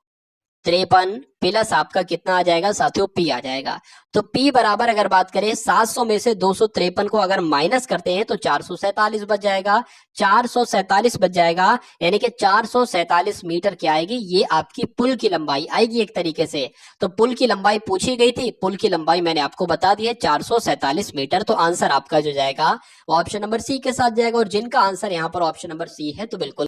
53 प्लस आपका कितना आ जाएगा साथियों, P आ जाएगा। तो P बराबर अगर बात करें 700 में से 253 को अगर माइनस करते हैं तो 447 बच जाएगा। 447 बच जाएगा, यानी कि 447 मीटर क्या आएगी, ये आपकी पुल की लंबाई आएगी एक तरीके से। तो पुल की लंबाई पूछी गई थी, पुल की लंबाई मैंने आपको बता दी है 447 मीटर। तो आंसर आपका जो जाएगा वो ऑप्शन नंबर सी के साथ जाएगा। और जिनका आंसर यहाँ पर ऑप्शन नंबर सी है तो बिल्कुल